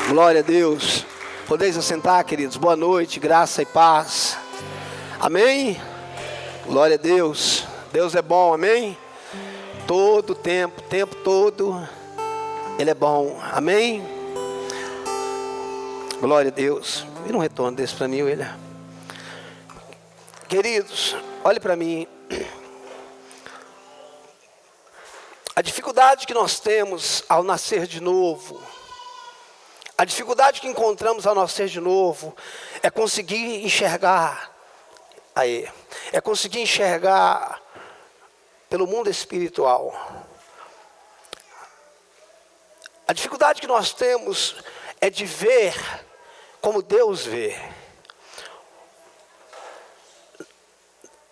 Glória a Deus. Podeis assentar, queridos. Boa noite, graça e paz. Amém? Glória a Deus. Deus é bom, amém? Todo tempo, tempo todo, Ele é bom, amém? Glória a Deus. Vira um retorno desse para mim, William. Queridos, olhe para mim. A dificuldade que nós temos ao nascer de novo, a dificuldade que encontramos ao nascer de novo, é conseguir enxergar, é conseguir enxergar pelo mundo espiritual. A dificuldade que nós temos é de ver como Deus vê.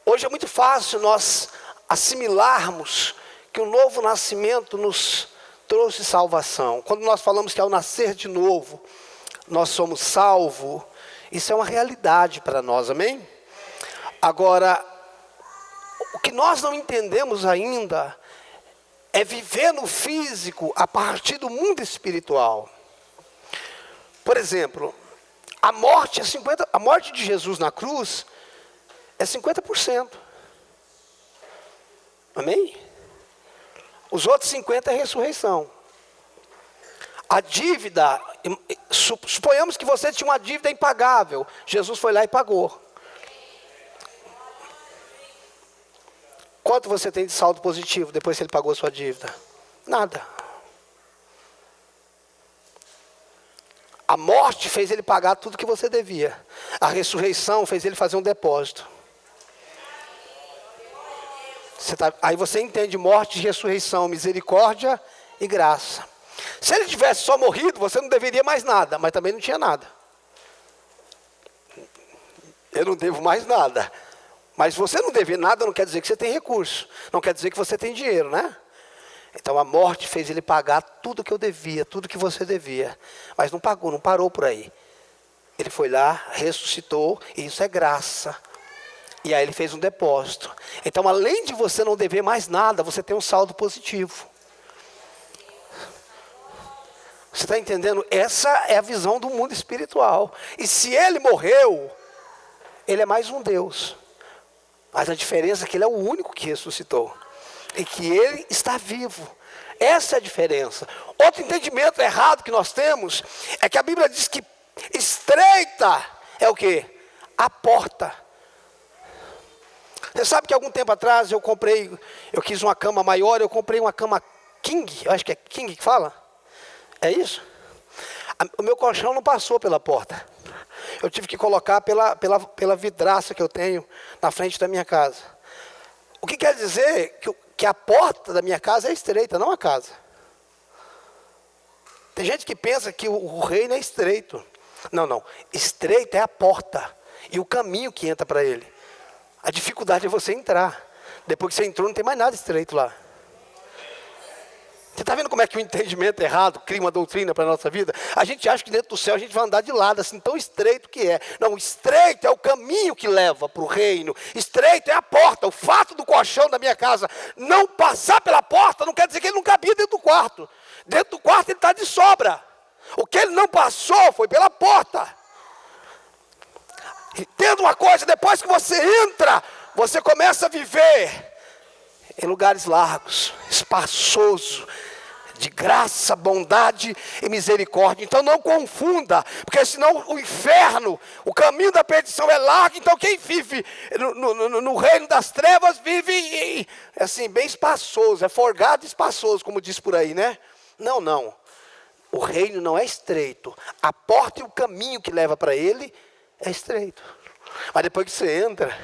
Hoje é muito fácil nós assimilarmos que o novo nascimento nos trouxe salvação. Quando nós falamos que ao nascer de novo, nós somos salvos, isso é uma realidade para nós, amém? Agora, o que nós não entendemos ainda é viver no físico a partir do mundo espiritual. Por exemplo, a morte de Jesus na cruz é 50%. Amém? Os outros 50% é ressurreição. A dívida, suponhamos que você tinha uma dívida impagável. Jesus foi lá e pagou. Quanto você tem de saldo positivo depois que ele pagou a sua dívida? Nada. A morte fez ele pagar tudo que você devia. A ressurreição fez ele fazer um depósito. Aí você entende morte, ressurreição, misericórdia e graça. Se ele tivesse só morrido, você não deveria mais nada, mas também não tinha nada. Eu não devo mais nada. Mas você não dever nada não quer dizer que você tem recurso. Não quer dizer que você tem dinheiro, né? Então a morte fez ele pagar tudo que eu devia, tudo que você devia. Mas não pagou, não parou por aí. Ele foi lá, ressuscitou, e isso é graça. E aí ele fez um depósito. Então, além de você não dever mais nada, você tem um saldo positivo. Você está entendendo? Essa é a visão do mundo espiritual. E se ele morreu, ele é mais um Deus. Mas a diferença é que ele é o único que ressuscitou. E que ele está vivo. Essa é a diferença. Outro entendimento errado que nós temos é que a Bíblia diz que estreita é o quê? A porta. Você sabe que algum tempo atrás eu quis uma cama maior, eu comprei uma cama King, eu acho que é King que fala. É isso? O meu colchão não passou pela porta. Eu tive que colocar pela vidraça que eu tenho na frente da minha casa. O que quer dizer que a porta da minha casa é estreita, não a casa. Tem gente que pensa que o reino é estreito. Não. Estreita é a porta e o caminho que entra para ele. A dificuldade é você entrar. Depois que você entrou, não tem mais nada estreito lá. Você está vendo como é que o entendimento errado cria uma doutrina para a nossa vida? A gente acha que dentro do céu a gente vai andar de lado, assim, tão estreito que é. Não, estreito é o caminho que leva para o reino. Estreito é a porta. O fato do colchão da minha casa não passar pela porta não quer dizer que ele não cabia dentro do quarto. Dentro do quarto ele está de sobra. O que ele não passou foi pela porta. Entenda uma coisa, depois que você entra, você começa a viver em lugares largos, espaçoso, de graça, bondade e misericórdia. Então não confunda, porque senão o inferno, o caminho da perdição é largo. Então quem vive no reino das trevas vive assim, bem espaçoso, é forgado e espaçoso, como diz por aí, né? Não. O reino não é estreito. A porta e o caminho que leva para ele é estreito. Mas depois que você entra,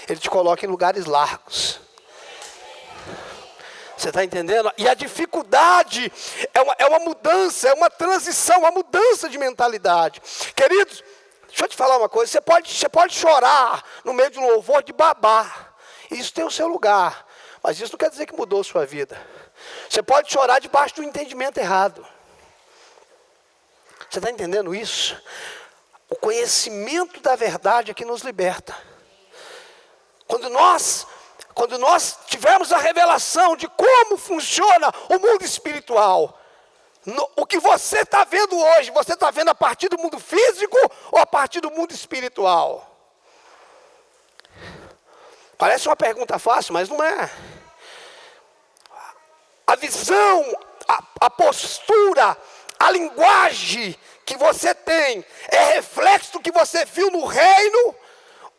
ele te coloca em lugares largos. Você está entendendo? E a dificuldade é uma mudança, é uma transição, uma mudança de mentalidade. Queridos, deixa eu te falar uma coisa. Você pode chorar no meio de um louvor de babar. Isso tem o seu lugar. Mas isso não quer dizer que mudou a sua vida. Você pode chorar debaixo do entendimento errado. Você está entendendo isso? O conhecimento da verdade é que nos liberta. Quando nós Quando nós tivermos a revelação de como funciona o mundo espiritual, O que você está vendo hoje, você está vendo a partir do mundo físico ou a partir do mundo espiritual? Parece uma pergunta fácil, mas não é. A visão, a postura, a linguagem que você tem é reflexo do que você viu no reino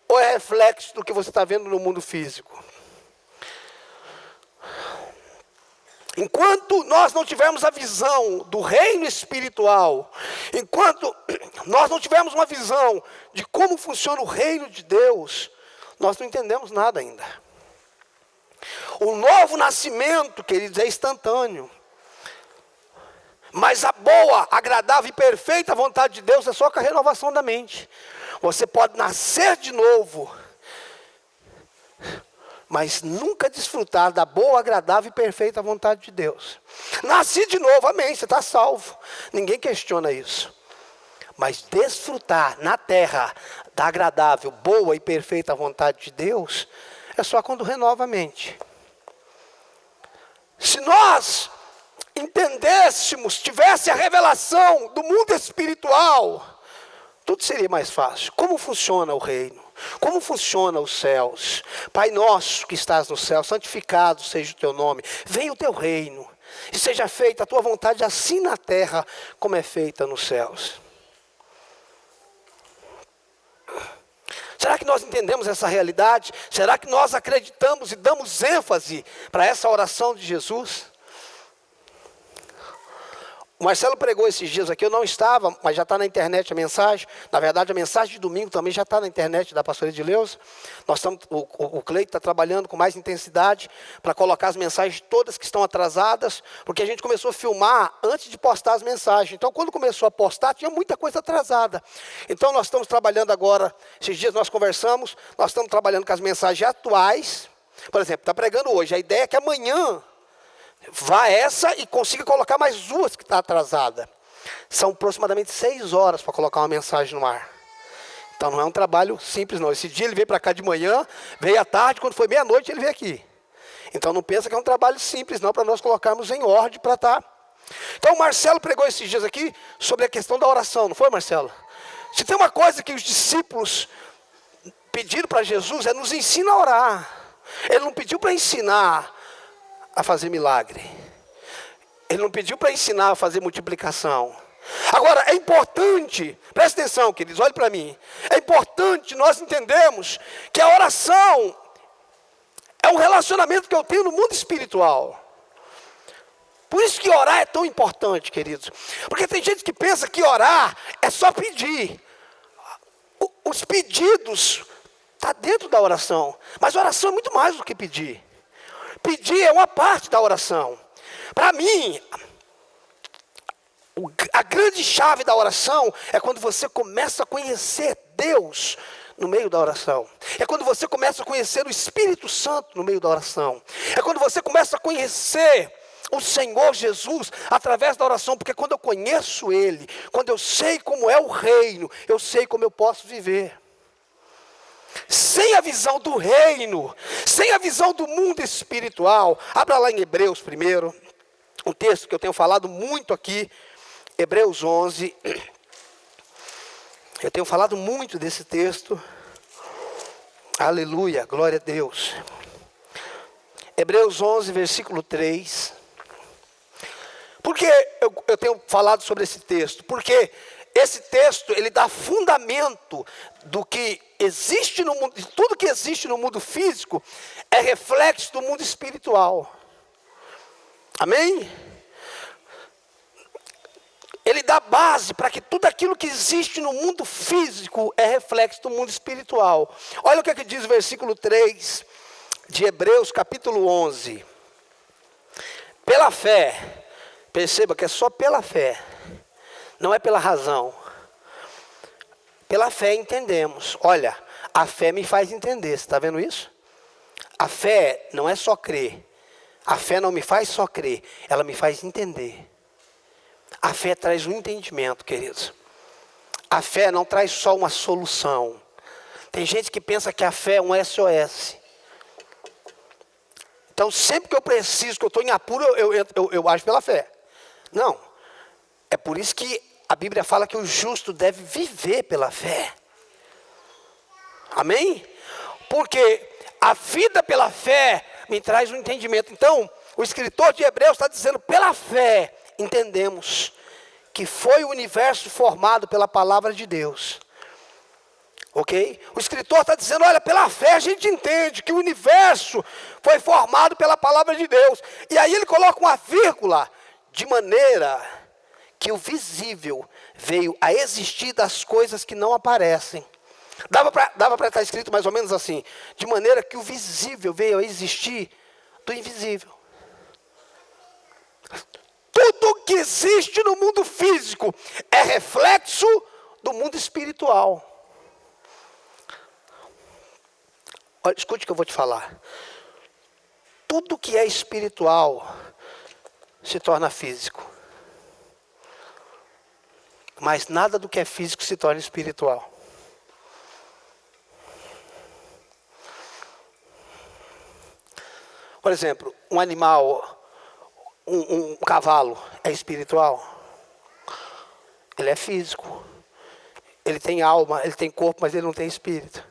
ou é reflexo do que você está vendo no mundo físico? Enquanto nós não tivermos a visão do reino espiritual, enquanto nós não tivermos uma visão de como funciona o reino de Deus, nós não entendemos nada ainda. O novo nascimento, queridos, é instantâneo. Mas a boa, agradável e perfeita vontade de Deus é só com a renovação da mente. Você pode nascer de novo, mas nunca desfrutar da boa, agradável e perfeita vontade de Deus. Nasci de novo, amém, você está salvo. Ninguém questiona isso. Mas desfrutar na terra da agradável, boa e perfeita vontade de Deus, é só quando renova a mente. Se nós entendêssemos, tivesse a revelação do mundo espiritual, tudo seria mais fácil. Como funciona o reino? Como funcionam os céus? Pai nosso que estás no céu, santificado seja o teu nome. Venha o teu reino e seja feita a tua vontade assim na terra como é feita nos céus. Será que nós entendemos essa realidade? Será que nós acreditamos e damos ênfase para essa oração de Jesus? O Marcelo pregou esses dias aqui, eu não estava, mas já está na internet a mensagem. Na verdade, a mensagem de domingo também já está na internet da pastora Edileuza. O Cleito está trabalhando com mais intensidade para colocar as mensagens todas que estão atrasadas, porque a gente começou a filmar antes de postar as mensagens. Então, quando começou a postar, tinha muita coisa atrasada. Então, nós estamos trabalhando agora, esses dias nós conversamos, nós estamos trabalhando com as mensagens atuais. Por exemplo, está pregando hoje, a ideia é que amanhã vá essa e consiga colocar mais duas que está atrasada. São aproximadamente 6 horas para colocar uma mensagem no ar. Então não é um trabalho simples não. Esse dia ele veio para cá de manhã, veio à tarde, quando foi meia-noite ele veio aqui. Então não pensa que é um trabalho simples não, para nós colocarmos em ordem para estar. Então o Marcelo pregou esses dias aqui sobre a questão da oração, não foi, Marcelo? Se tem uma coisa que os discípulos pediram para Jesus, é nos ensina a orar. Ele não pediu para ensinar a fazer milagre. Ele não pediu para ensinar a fazer multiplicação. Agora, é importante, presta atenção, queridos, olhe para mim. É importante nós entendermos que a oração é um relacionamento que eu tenho no mundo espiritual. Por isso que orar é tão importante, queridos. Porque tem gente que pensa que orar é só pedir. Os pedidos estão dentro da oração. Mas oração é muito mais do que pedir. Pedir é uma parte da oração. Para mim, a grande chave da oração é quando você começa a conhecer Deus no meio da oração. É quando você começa a conhecer o Espírito Santo no meio da oração. É quando você começa a conhecer o Senhor Jesus através da oração. Porque quando eu conheço Ele, quando eu sei como é o reino, eu sei como eu posso viver. Sem a visão do reino, sem a visão do mundo espiritual. Abra lá em Hebreus primeiro, um texto que eu tenho falado muito aqui, Hebreus 11. Eu tenho falado muito desse texto. Aleluia, glória a Deus. Hebreus 11, versículo 3. Por que eu tenho falado sobre esse texto? Porque esse texto, ele dá fundamento do que existe no mundo, de tudo que existe no mundo físico, é reflexo do mundo espiritual. Amém? Ele dá base para que tudo aquilo que existe no mundo físico é reflexo do mundo espiritual. Olha o que é que diz o versículo 3 de Hebreus capítulo 11. Pela fé, perceba que é só pela fé, não é pela razão. Pela fé entendemos. Olha, a fé me faz entender, você está vendo isso? A fé não é só crer. A fé não me faz só crer, ela me faz entender. A fé traz um entendimento, queridos. A fé não traz só uma solução. Tem gente que pensa que a fé é um SOS. Então sempre que eu preciso, que eu estou em apuro, eu acho pela fé. Não, É por isso que a Bíblia fala que o justo deve viver pela fé. Amém? Porque a vida pela fé me traz um entendimento. Então, o escritor de Hebreus está dizendo, pela fé, entendemos que foi o universo formado pela palavra de Deus. Ok? O escritor está dizendo, olha, pela fé a gente entende que o universo foi formado pela palavra de Deus. E aí ele coloca uma vírgula, de maneira que o visível veio a existir das coisas que não aparecem. Dava para estar escrito mais ou menos assim, de maneira que o visível veio a existir do invisível. Tudo que existe no mundo físico é reflexo do mundo espiritual. Olha, escute o que eu vou te falar. Tudo que é espiritual se torna físico. Mas nada do que é físico se torna espiritual. Por exemplo, um animal, um cavalo é espiritual? Ele é físico. Ele tem alma, ele tem corpo, mas ele não tem espírito.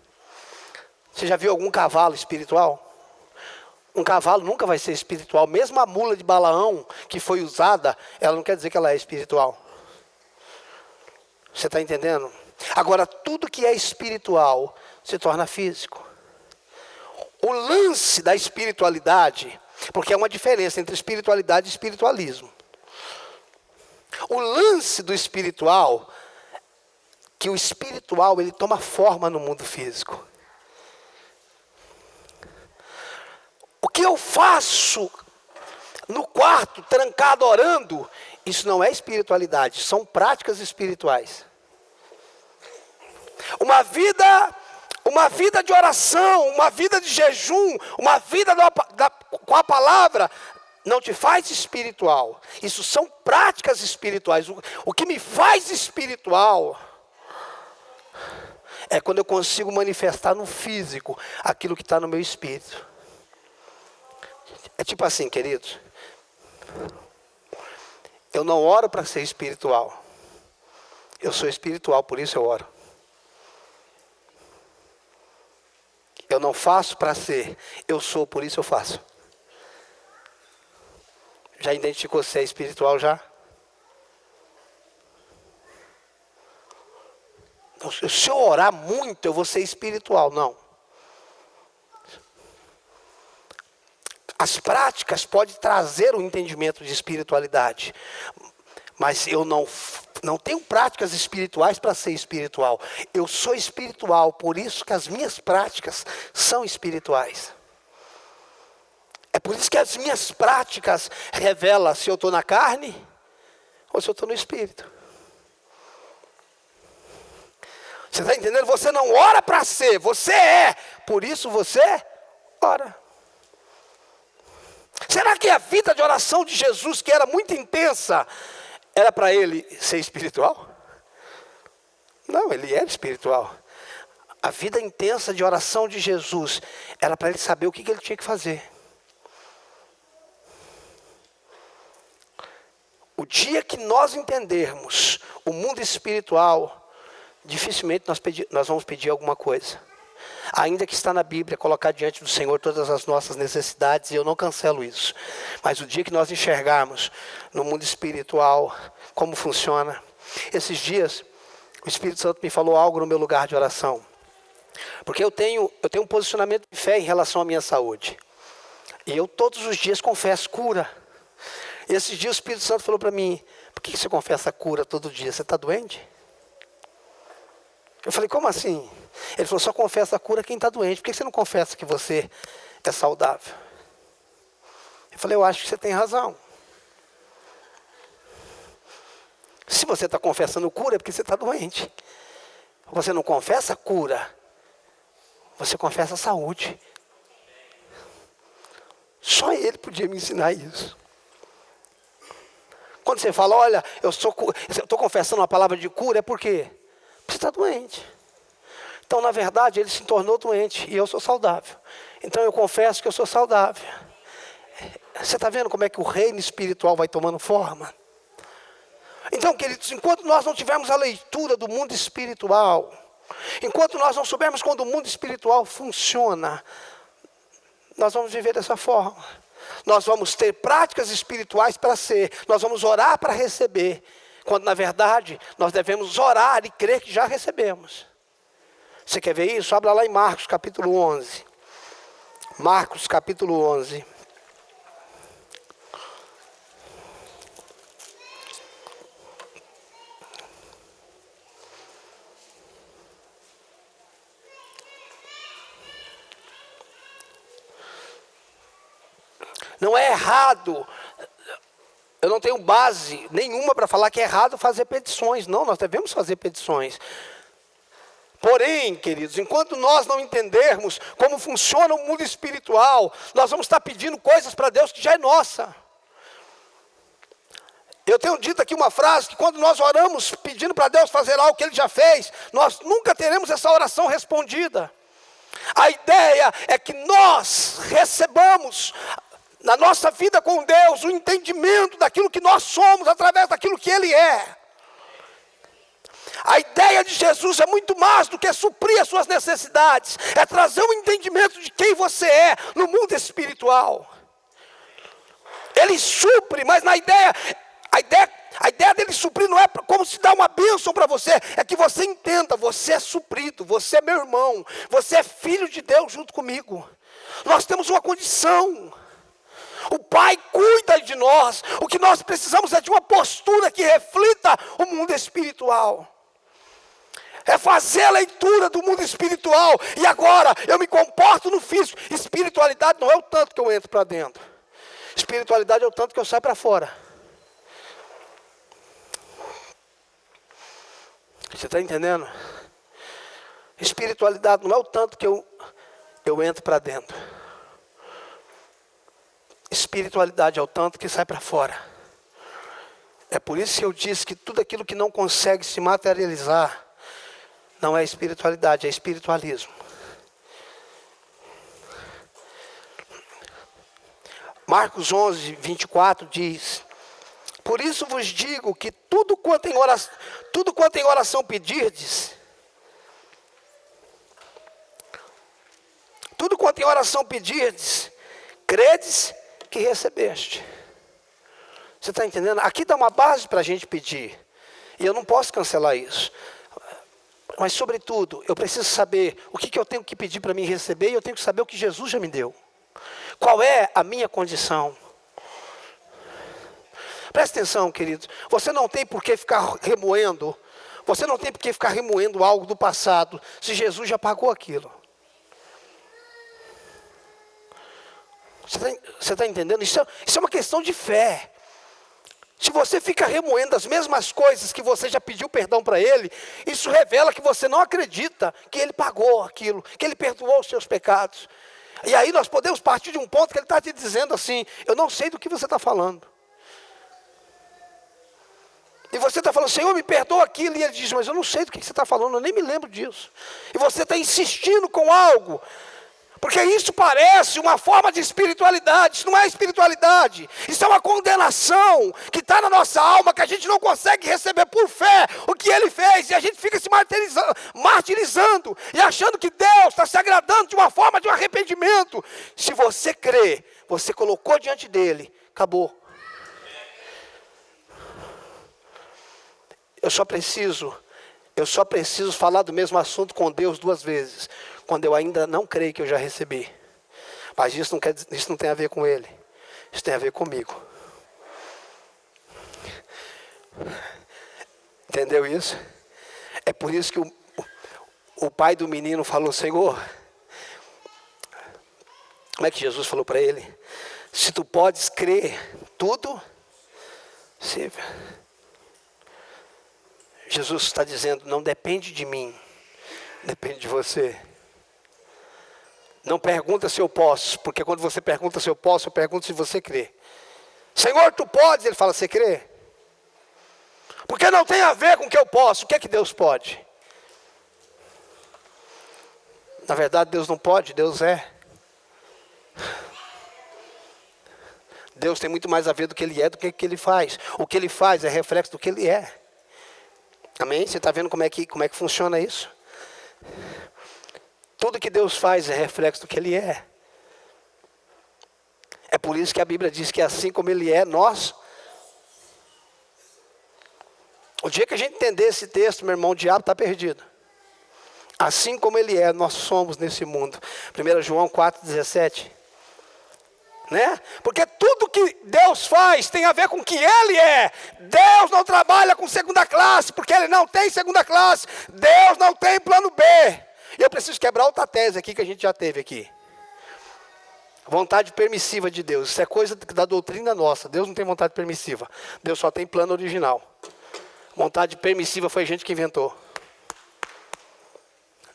Você já viu algum cavalo espiritual? Um cavalo nunca vai ser espiritual. Mesmo a mula de Balaão, que foi usada, ela não quer dizer que ela é espiritual. Você está entendendo? Agora, tudo que é espiritual se torna físico. O lance da espiritualidade, porque é uma diferença entre espiritualidade e espiritualismo. O lance do espiritual, que o espiritual ele toma forma no mundo físico. O que eu faço no quarto, trancado, orando, isso não é espiritualidade, são práticas espirituais. Uma vida de oração, uma vida de jejum, uma vida com a palavra, não te faz espiritual. Isso são práticas espirituais. O que me faz espiritual é quando eu consigo manifestar no físico aquilo que está no meu espírito. É tipo assim, queridos. Eu não oro para ser espiritual. Eu sou espiritual, por isso eu oro. Eu não faço para ser, eu sou, por isso eu faço. Já identificou se é espiritual já? Se eu orar muito, eu vou ser espiritual, não. As práticas podem trazer um entendimento de espiritualidade, mas eu não tenho práticas espirituais para ser espiritual. Eu sou espiritual, por isso que as minhas práticas são espirituais. É por isso que as minhas práticas revelam se eu estou na carne ou se eu estou no espírito. Você está entendendo? Você não ora para ser, você é. Por isso você ora. Será que a vida de oração de Jesus, que era muito intensa, era para ele ser espiritual? Não, ele era espiritual. A vida intensa de oração de Jesus era para ele saber o que ele tinha que fazer. O dia que nós entendermos o mundo espiritual, dificilmente nós vamos pedir alguma coisa. Ainda que está na Bíblia, colocar diante do Senhor todas as nossas necessidades, e eu não cancelo isso. Mas o dia que nós enxergarmos no mundo espiritual, como funciona. Esses dias, o Espírito Santo me falou algo no meu lugar de oração. Porque eu tenho um posicionamento de fé em relação à minha saúde. E eu todos os dias confesso cura. E esses dias o Espírito Santo falou para mim, por que você confessa cura todo dia? Você está doente? Eu falei, como assim? Ele falou, só confessa a cura quem está doente. Por que você não confessa que você é saudável? Eu falei, eu acho que você tem razão. Se você está confessando cura, é porque você está doente. Você não confessa cura, você confessa saúde. Só ele podia me ensinar isso. Quando você fala, olha, eu estou confessando uma palavra de cura, é por quê? Você está doente. Então, na verdade, ele se tornou doente e eu sou saudável. Então, eu confesso que eu sou saudável. Você está vendo como é que o reino espiritual vai tomando forma? Então, queridos, enquanto nós não tivermos a leitura do mundo espiritual, enquanto nós não soubermos como o mundo espiritual funciona, nós vamos viver dessa forma. Nós vamos ter práticas espirituais para ser, nós vamos orar para receber, quando na verdade nós devemos orar e crer que já recebemos. Você quer ver isso? Abra lá em Marcos capítulo 11. Marcos capítulo 11. Não é errado, eu não tenho base nenhuma para falar que é errado fazer petições. Não, nós devemos fazer petições. Porém, queridos, enquanto nós não entendermos como funciona o mundo espiritual, nós vamos estar pedindo coisas para Deus que já é nossa. Eu tenho dito aqui uma frase, que quando nós oramos pedindo para Deus fazer algo que Ele já fez, nós nunca teremos essa oração respondida. A ideia é que nós recebamos na nossa vida com Deus o entendimento daquilo que nós somos através daquilo que Ele é. A ideia de Jesus é muito mais do que suprir as suas necessidades, é trazer um entendimento de quem você é no mundo espiritual. Ele supre, mas a ideia dele suprir não é como se dá uma bênção para você, é que você entenda, você é suprido, você é meu irmão, você é filho de Deus junto comigo. Nós temos uma condição. O Pai cuida de nós. O que nós precisamos é de uma postura que reflita o mundo espiritual. É fazer a leitura do mundo espiritual. E agora eu me comporto no físico. Espiritualidade não é o tanto que eu entro para dentro. Espiritualidade é o tanto que eu saio para fora. Você está entendendo? Espiritualidade não é o tanto que eu entro para dentro. Espiritualidade é o tanto que sai para fora. É por isso que eu disse que tudo aquilo que não consegue se materializar não é espiritualidade, é espiritualismo. Marcos 11, 24 diz: por isso vos digo que tudo quanto em oração pedirdes, credes que recebeste. Você está entendendo? Aqui dá uma base para a gente pedir. E eu não posso cancelar isso. Mas sobretudo, eu preciso saber o que eu tenho que pedir para mim receber. E eu tenho que saber o que Jesus já me deu. Qual é a minha condição? Presta atenção, queridos. Você não tem por que ficar remoendo. Você não tem por que ficar remoendo algo do passado, se Jesus já pagou aquilo. Você está entendendo? Isso é uma questão de fé. Se você fica remoendo as mesmas coisas que você já pediu perdão para Ele, isso revela que você não acredita que Ele pagou aquilo, que Ele perdoou os seus pecados. E aí nós podemos partir de um ponto que Ele está te dizendo assim: eu não sei do que você está falando. E você está falando: Senhor, me perdoa aquilo. E Ele diz: mas eu não sei do que você está falando, eu nem me lembro disso. E você está insistindo com algo, porque isso parece uma forma de espiritualidade. Isso não é espiritualidade. Isso é uma condenação que está na nossa alma, que a gente não consegue receber por fé o que Ele fez. E a gente fica se martirizando e achando que Deus está se agradando de uma forma de um arrependimento. Se você crê, você colocou diante dEle, acabou. Eu só preciso falar do mesmo assunto com Deus 2 vezes, quando eu ainda não creio que eu já recebi. Mas isso não tem a ver com Ele, isso tem a ver comigo. Entendeu isso? É por isso que o pai do menino falou: Senhor, como é que Jesus falou para ele? Se tu podes crer, tudo se... Jesus está dizendo: não depende de mim, depende de você. Não pergunta se eu posso, porque quando você pergunta se eu posso, eu pergunto se você crê. Senhor, tu podes? Ele fala: você crê? Porque não tem a ver com o que eu posso. O que é que Deus pode? Na verdade, Deus não pode, Deus é. Deus tem muito mais a ver do que Ele é do que o que Ele faz. O que Ele faz é reflexo do que Ele é. Amém? Você está vendo como é que funciona isso? Tudo que Deus faz é reflexo do que Ele é. É por isso que a Bíblia diz que assim como Ele é, nós... O dia que a gente entender esse texto, meu irmão, o diabo está perdido. Assim como Ele é, nós somos nesse mundo. 1 João 4,17. Né? Porque tudo que Deus faz tem a ver com o que Ele é. Deus não trabalha com segunda classe, porque Ele não tem segunda classe. Deus não tem plano B. E eu preciso quebrar outra tese aqui que a gente já teve aqui. Vontade permissiva de Deus. Isso é coisa da doutrina nossa. Deus não tem vontade permissiva. Deus só tem plano original. Vontade permissiva foi a gente que inventou.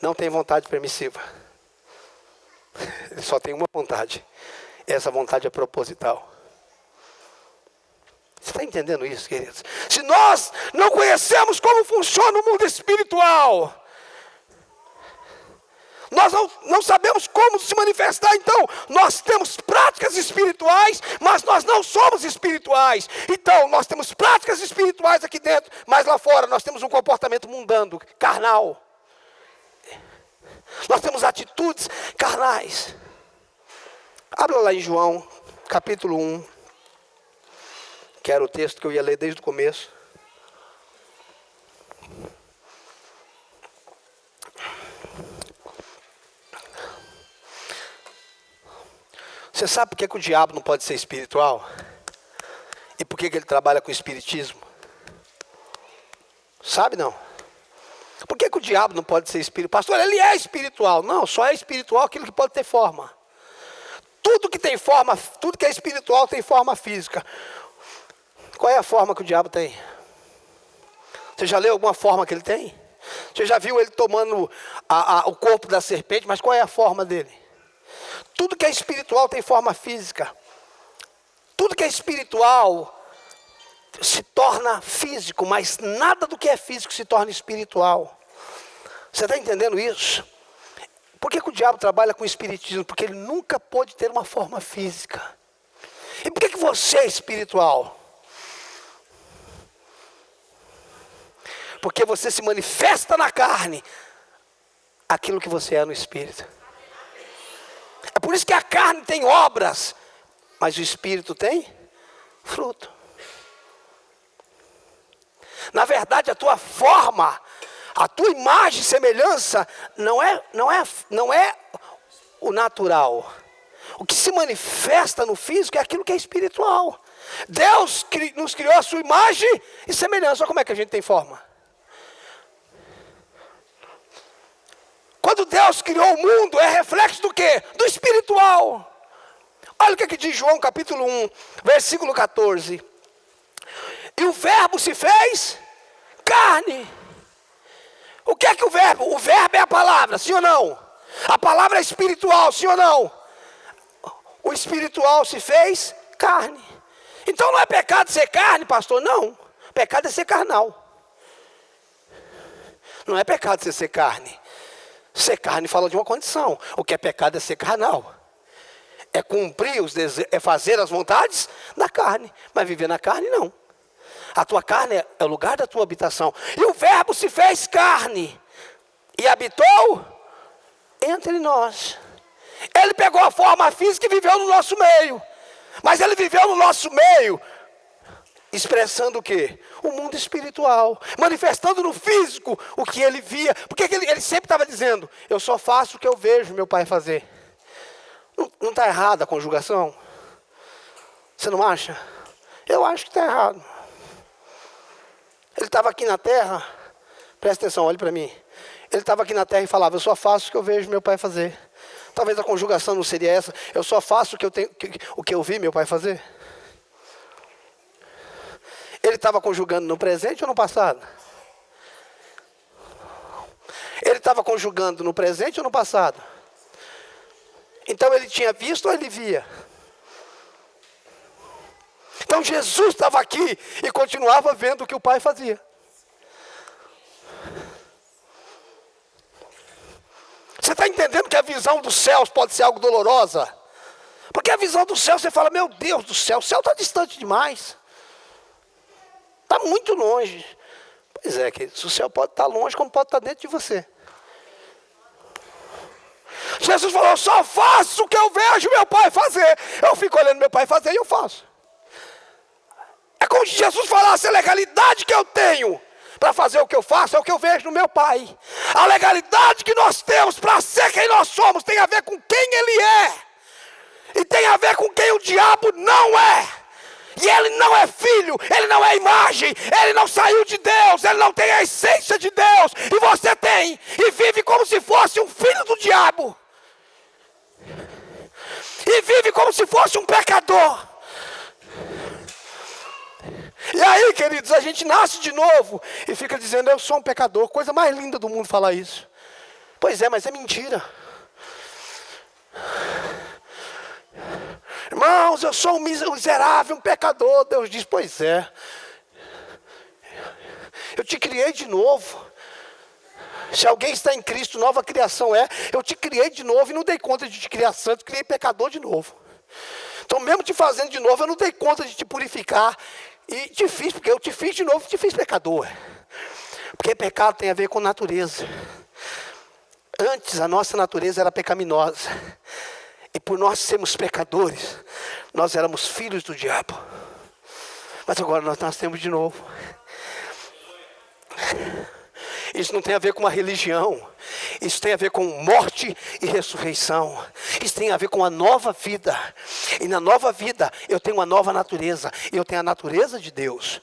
Não tem vontade permissiva. Ele só tem uma vontade. Essa vontade é proposital. Você está entendendo isso, queridos? Se nós não conhecemos como funciona o mundo espiritual, nós não sabemos como se manifestar. Então, nós temos práticas espirituais, mas nós não somos espirituais. Então, nós temos práticas espirituais aqui dentro, mas lá fora nós temos um comportamento mundano, carnal. Nós temos atitudes carnais. Abra lá em João, capítulo 1, que era o texto que eu ia ler desde o começo. Você sabe por que o diabo não pode ser espiritual? E por que ele trabalha com o espiritismo? Sabe não? Por que o diabo não pode ser espiritual? Pastor, ele é espiritual. Não, só é espiritual aquilo que pode ter forma. Tudo que tem forma, tudo que é espiritual tem forma física. Qual é a forma que o diabo tem? Você já leu alguma forma que ele tem? Você já viu ele tomando o corpo da serpente, mas qual é a forma dele? Tudo que é espiritual tem forma física. Tudo que é espiritual se torna físico, mas nada do que é físico se torna espiritual. Você está entendendo isso? Por que o diabo trabalha com o espiritismo? Porque ele nunca pôde ter uma forma física. E por que você é espiritual? Porque você se manifesta na carne aquilo que você é no espírito. É por isso que a carne tem obras, mas o espírito tem fruto. Na verdade, a tua forma, a tua imagem e semelhança não é o natural. O que se manifesta no físico é aquilo que é espiritual. Deus nos criou a sua imagem e semelhança. Olha como é que a gente tem forma. Quando Deus criou o mundo, é reflexo do quê? Do espiritual. Olha o que diz João capítulo 1, versículo 14. E o verbo se fez carne. O que é que o verbo? O verbo é a palavra, sim ou não? A palavra é espiritual, sim ou não? O espiritual se fez carne. Então não é pecado ser carne, pastor? Não. Pecado é ser carnal. Não é pecado ser carne. Ser carne fala de uma condição. O que é pecado é ser carnal. É cumprir os desejos, é fazer as vontades da carne. Mas viver na carne não. A tua carne é o lugar da tua habitação. E o verbo se fez carne e habitou entre nós. Ele pegou a forma física e viveu no nosso meio. Mas ele viveu no nosso meio expressando o quê? O mundo espiritual. Manifestando no físico o que ele via. Porque ele sempre estava dizendo, eu só faço o que eu vejo meu pai fazer. Não está errada a conjugação? Você não acha? Eu acho que está errado. Ele estava aqui na terra, presta atenção, olhe para mim. Ele estava aqui na terra e falava, eu só faço o que eu vejo meu pai fazer. Talvez a conjugação não seria essa, eu só faço o que eu vi meu pai fazer. Ele estava conjugando no presente ou no passado? Ele estava conjugando no presente ou no passado? Então ele tinha visto ou ele via? Então Jesus estava aqui e continuava vendo o que o Pai fazia. Você está entendendo que a visão dos céus pode ser algo dolorosa? Porque a visão do céu, você fala, meu Deus do céu, o céu está distante demais. Está muito longe. Pois é, queridos, o céu pode estar longe, como pode estar dentro de você. Jesus falou, eu só faço o que eu vejo meu pai fazer. Eu fico olhando meu pai fazer e eu faço. É como se Jesus falasse, a legalidade que eu tenho para fazer o que eu faço é o que eu vejo no meu pai. A legalidade que nós temos para ser quem nós somos tem a ver com quem ele é. E tem a ver com quem o diabo não é. E ele não é filho, ele não é imagem, ele não saiu de Deus, ele não tem a essência de Deus. E você tem, e vive como se fosse um filho do diabo. E vive como se fosse um pecador. E aí, queridos, a gente nasce de novo e fica dizendo, eu sou um pecador. Coisa mais linda do mundo falar isso. Pois é, mas é mentira. Irmãos, eu sou um miserável, um pecador. Deus diz, pois é. Eu te criei de novo. Se alguém está em Cristo, nova criação é. Eu te criei de novo e não dei conta de te criar santo, criei pecador de novo. Então mesmo te fazendo de novo, eu não dei conta de te purificar. E te fiz, porque eu te fiz de novo, te fiz pecador. Porque pecado tem a ver com natureza. Antes a nossa natureza era pecaminosa. E por nós sermos pecadores, nós éramos filhos do diabo. Mas agora nós nascemos de novo. Isso não tem a ver com uma religião. Isso tem a ver com morte e ressurreição. Isso tem a ver com uma nova vida. E na nova vida eu tenho uma nova natureza. Eu tenho a natureza de Deus.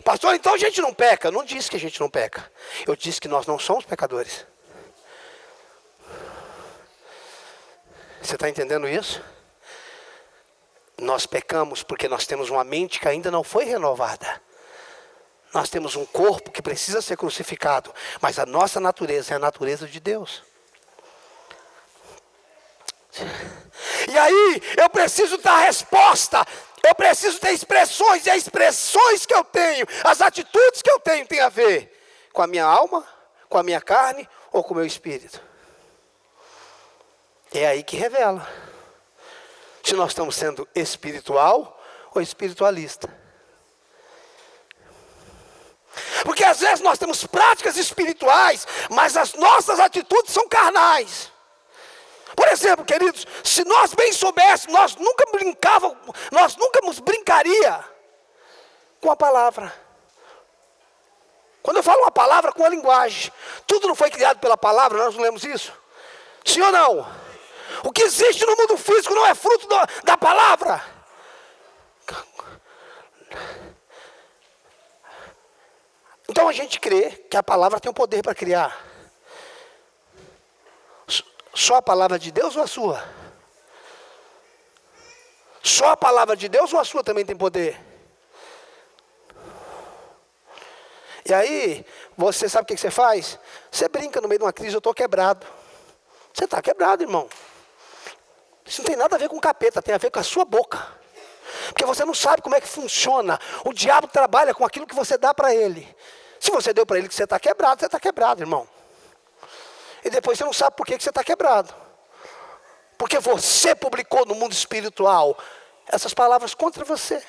Pastor, então a gente não peca. Eu não disse que a gente não peca. Eu disse que nós não somos pecadores. Você está entendendo isso? Nós pecamos porque nós temos uma mente que ainda não foi renovada. Nós temos um corpo que precisa ser crucificado. Mas a nossa natureza é a natureza de Deus. E aí, eu preciso dar resposta. Eu preciso ter expressões. E as expressões que eu tenho, as atitudes que eu tenho, tem a ver com a minha alma, com a minha carne ou com o meu espírito. É aí que revela se nós estamos sendo espiritual ou espiritualista. Porque às vezes nós temos práticas espirituais, mas as nossas atitudes são carnais. Por exemplo, queridos, se nós bem soubéssemos, nós nunca brincaria com a palavra. Quando eu falo uma palavra, com a linguagem. Tudo não foi criado pela palavra, nós não lemos isso? Sim ou não? O que existe no mundo físico não é fruto da palavra. Então a gente crê que a palavra tem o poder para criar. Só a palavra de Deus ou a sua? Só a palavra de Deus ou a sua também tem poder? E aí, você sabe o que você faz? Você brinca no meio de uma crise, eu estou quebrado. Você está quebrado, irmão. Isso não tem nada a ver com capeta, tem a ver com a sua boca. Porque você não sabe como é que funciona. O diabo trabalha com aquilo que você dá para ele. Se você deu para ele que você está quebrado, irmão. E depois você não sabe por que você está quebrado. Porque você publicou no mundo espiritual essas palavras contra você.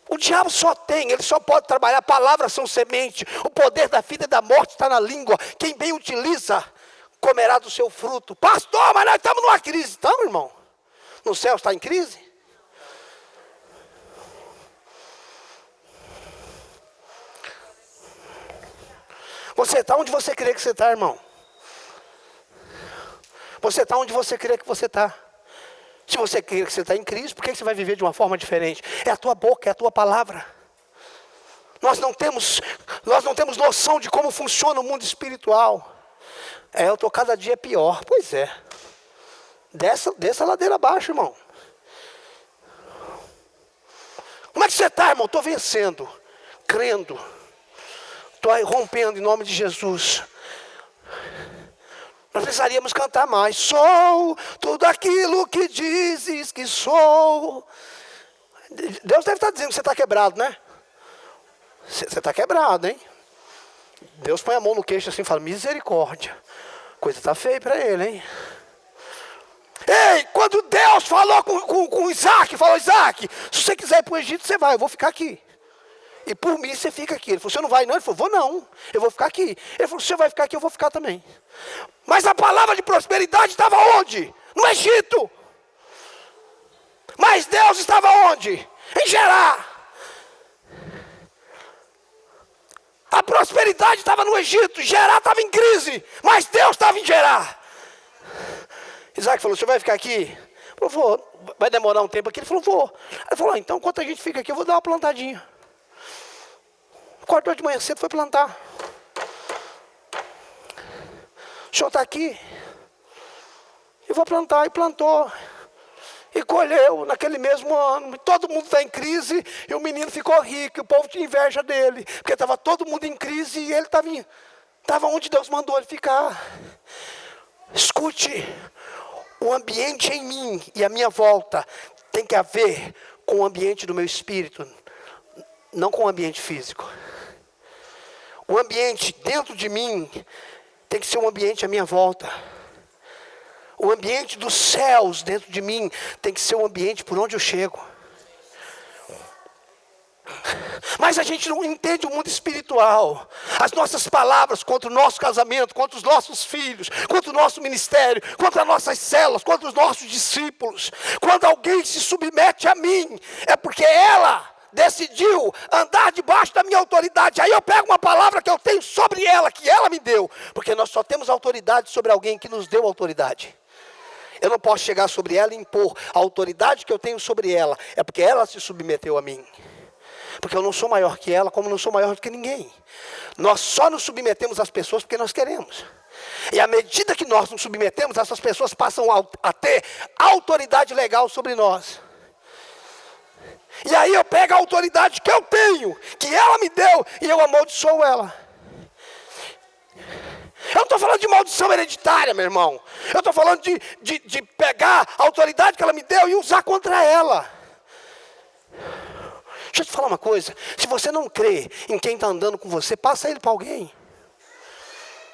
O diabo ele só pode trabalhar, palavras são semente. O poder da vida e da morte está na língua. Quem bem utiliza, comerá do seu fruto. Pastor, mas nós estamos numa crise. Estamos, irmão? No céu está em crise? Você está onde você crê que você está, irmão. Você está onde você crê que você está. Se você crê que você está em crise, por que você vai viver de uma forma diferente? É a tua boca, é a tua palavra. Nós não temos noção de como funciona o mundo espiritual. Eu estou cada dia pior. Pois é. Desça a ladeira abaixo, irmão. Como é que você está, irmão? Estou vencendo, crendo. Estou rompendo em nome de Jesus. Nós precisaríamos cantar mais. Sou tudo aquilo que dizes que sou. Deus deve estar dizendo que você está quebrado, né? Você está quebrado, hein? Deus põe a mão no queixo assim e fala, misericórdia. Coisa está feia para ele, hein? Ei, Quando Deus falou com Isaac, falou: Isaac, se você quiser ir para o Egito, você vai, eu vou ficar aqui. E por mim você fica aqui. Ele falou: você não vai não? Ele falou: vou não, eu vou ficar aqui. Ele falou: se você vai ficar aqui, eu vou ficar também. Mas a palavra de prosperidade estava onde? No Egito. Mas Deus estava onde? Em Gerar. A prosperidade estava no Egito, Gerar estava em crise, mas Deus estava em Gerar. Isaac falou: você vai ficar aqui? Eu falou: vou. Vai demorar um tempo aqui? Ele falou: vou. Ele falou: então enquanto a gente fica aqui, eu vou dar uma plantadinha. Acordou de manhã cedo, foi plantar. O senhor está aqui? Eu vou plantar. E plantou. E colheu naquele mesmo ano. Todo mundo está em crise. E o menino ficou rico. E o povo tinha inveja dele. Porque estava todo mundo em crise. E ele estava onde Deus mandou ele ficar. Escute. O ambiente em mim e a minha volta tem que haver com o ambiente do meu espírito. Não com o ambiente físico. O ambiente dentro de mim tem que ser um ambiente à minha volta. O ambiente dos céus dentro de mim tem que ser um ambiente por onde eu chego. Mas a gente não entende o mundo espiritual. As nossas palavras contra o nosso casamento, contra os nossos filhos, contra o nosso ministério, contra as nossas células, contra os nossos discípulos. Quando alguém se submete a mim, é porque ela decidiu andar debaixo da minha autoridade. Aí eu pego uma palavra que eu tenho sobre ela, que ela me deu. Porque nós só temos autoridade sobre alguém que nos deu autoridade. Eu não posso chegar sobre ela e impor. A autoridade que eu tenho sobre ela é porque ela se submeteu a mim. Porque eu não sou maior que ela, como não sou maior do que ninguém. Nós só nos submetemos às pessoas porque nós queremos. E à medida que nós nos submetemos, essas pessoas passam a ter autoridade legal sobre nós. E aí eu pego a autoridade que eu tenho, que ela me deu, e eu amaldiçoo ela. Eu não estou falando de maldição hereditária, meu irmão. Eu estou falando de pegar a autoridade que ela me deu e usar contra ela. Deixa eu te falar uma coisa. Se você não crê em quem está andando com você, passa ele para alguém.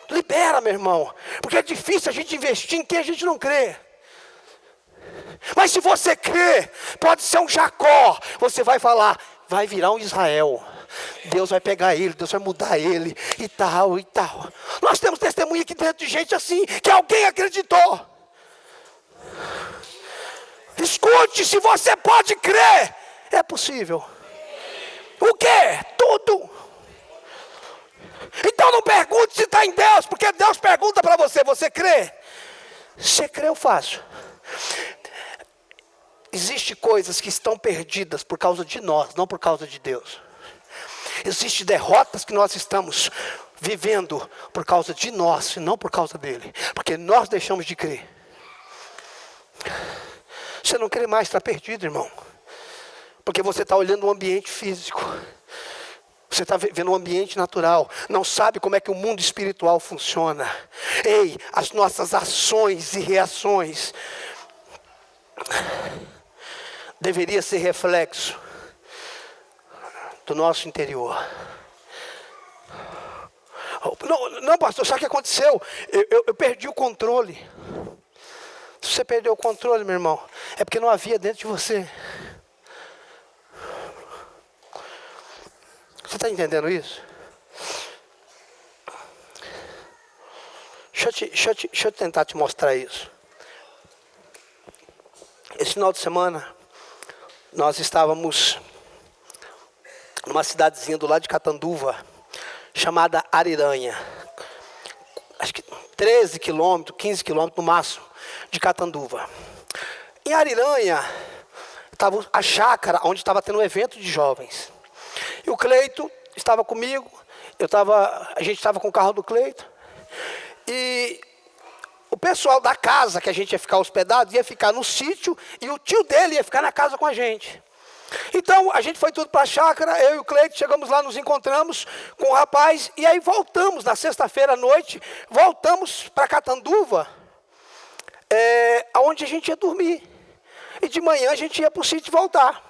Libera, meu irmão. Porque é difícil a gente investir em quem a gente não crê. Mas se você crê, pode ser um Jacó. Você vai falar: vai virar um Israel. Deus vai pegar ele, Deus vai mudar ele, e tal, e tal. Nós temos testemunha aqui dentro de gente assim, que alguém acreditou. Escute, se você pode crer, é possível. O quê? Tudo. Então não pergunte se está em Deus, porque Deus pergunta para você: você crê? Se crê, eu faço. Existem coisas que estão perdidas por causa de nós, não por causa de Deus. Existem derrotas que nós estamos vivendo por causa de nós e não por causa dele. Porque nós deixamos de crer. Você não crê mais, está perdido, irmão. Porque você está olhando o ambiente físico. Você está vendo um ambiente natural. Não sabe como é que o mundo espiritual funciona. Ei, as nossas ações e reações deveria ser reflexo do nosso interior. Não, pastor, sabe o que aconteceu? Eu perdi o controle. Se você perdeu o controle, meu irmão, é porque não havia dentro de você. Você está entendendo isso? Deixa eu tentar te mostrar isso. Esse final de semana, nós estávamos numa cidadezinha do lado de Catanduva, chamada Ariranha. Acho que 13 quilômetros, 15 quilômetros no máximo de Catanduva. Em Ariranha, estava a chácara onde estava tendo um evento de jovens. E o Cleito estava comigo, a gente estava com o carro do Cleito. E o pessoal da casa que a gente ia ficar hospedado ia ficar no sítio e o tio dele ia ficar na casa com a gente. Então a gente foi tudo para a chácara, eu e o Cleito chegamos lá, nos encontramos com o rapaz e aí voltamos na sexta-feira à noite, voltamos para Catanduva, aonde a gente ia dormir. E de manhã a gente ia para o sítio voltar.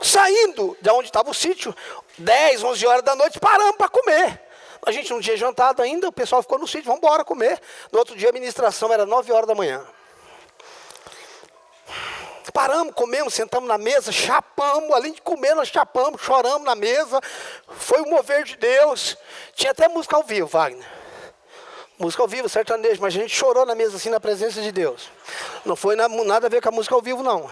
Saindo de onde estava o sítio, 10, 11 horas da noite, paramos para comer. A gente não tinha jantado ainda, o pessoal ficou no sítio, vamos embora comer. No outro dia a ministração era 9 horas da manhã. Paramos, comemos, sentamos na mesa, chapamos, além de comer, nós chapamos, choramos na mesa. Foi o mover de Deus. Tinha até música ao vivo, Wagner. Música ao vivo, sertanejo, mas a gente chorou na mesa assim, na presença de Deus. Não foi nada a ver com a música ao vivo, não.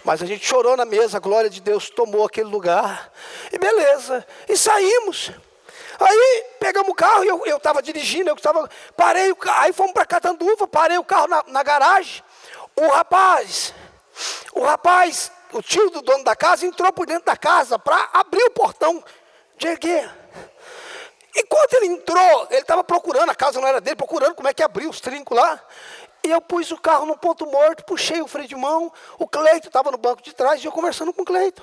Mas a gente chorou na mesa, a glória de Deus tomou aquele lugar. E beleza, e saímos. Aí pegamos o carro, eu estava dirigindo, parei o carro, aí fomos para Catanduva, parei o carro na garagem. O rapaz, o tio do dono da casa, entrou por dentro da casa para abrir o portão de erguer. Enquanto ele entrou, ele estava procurando, a casa não era dele, procurando como é que abria os trincos lá. E eu pus o carro no ponto morto, puxei o freio de mão, o Cleito estava no banco de trás e eu conversando com o Cleito.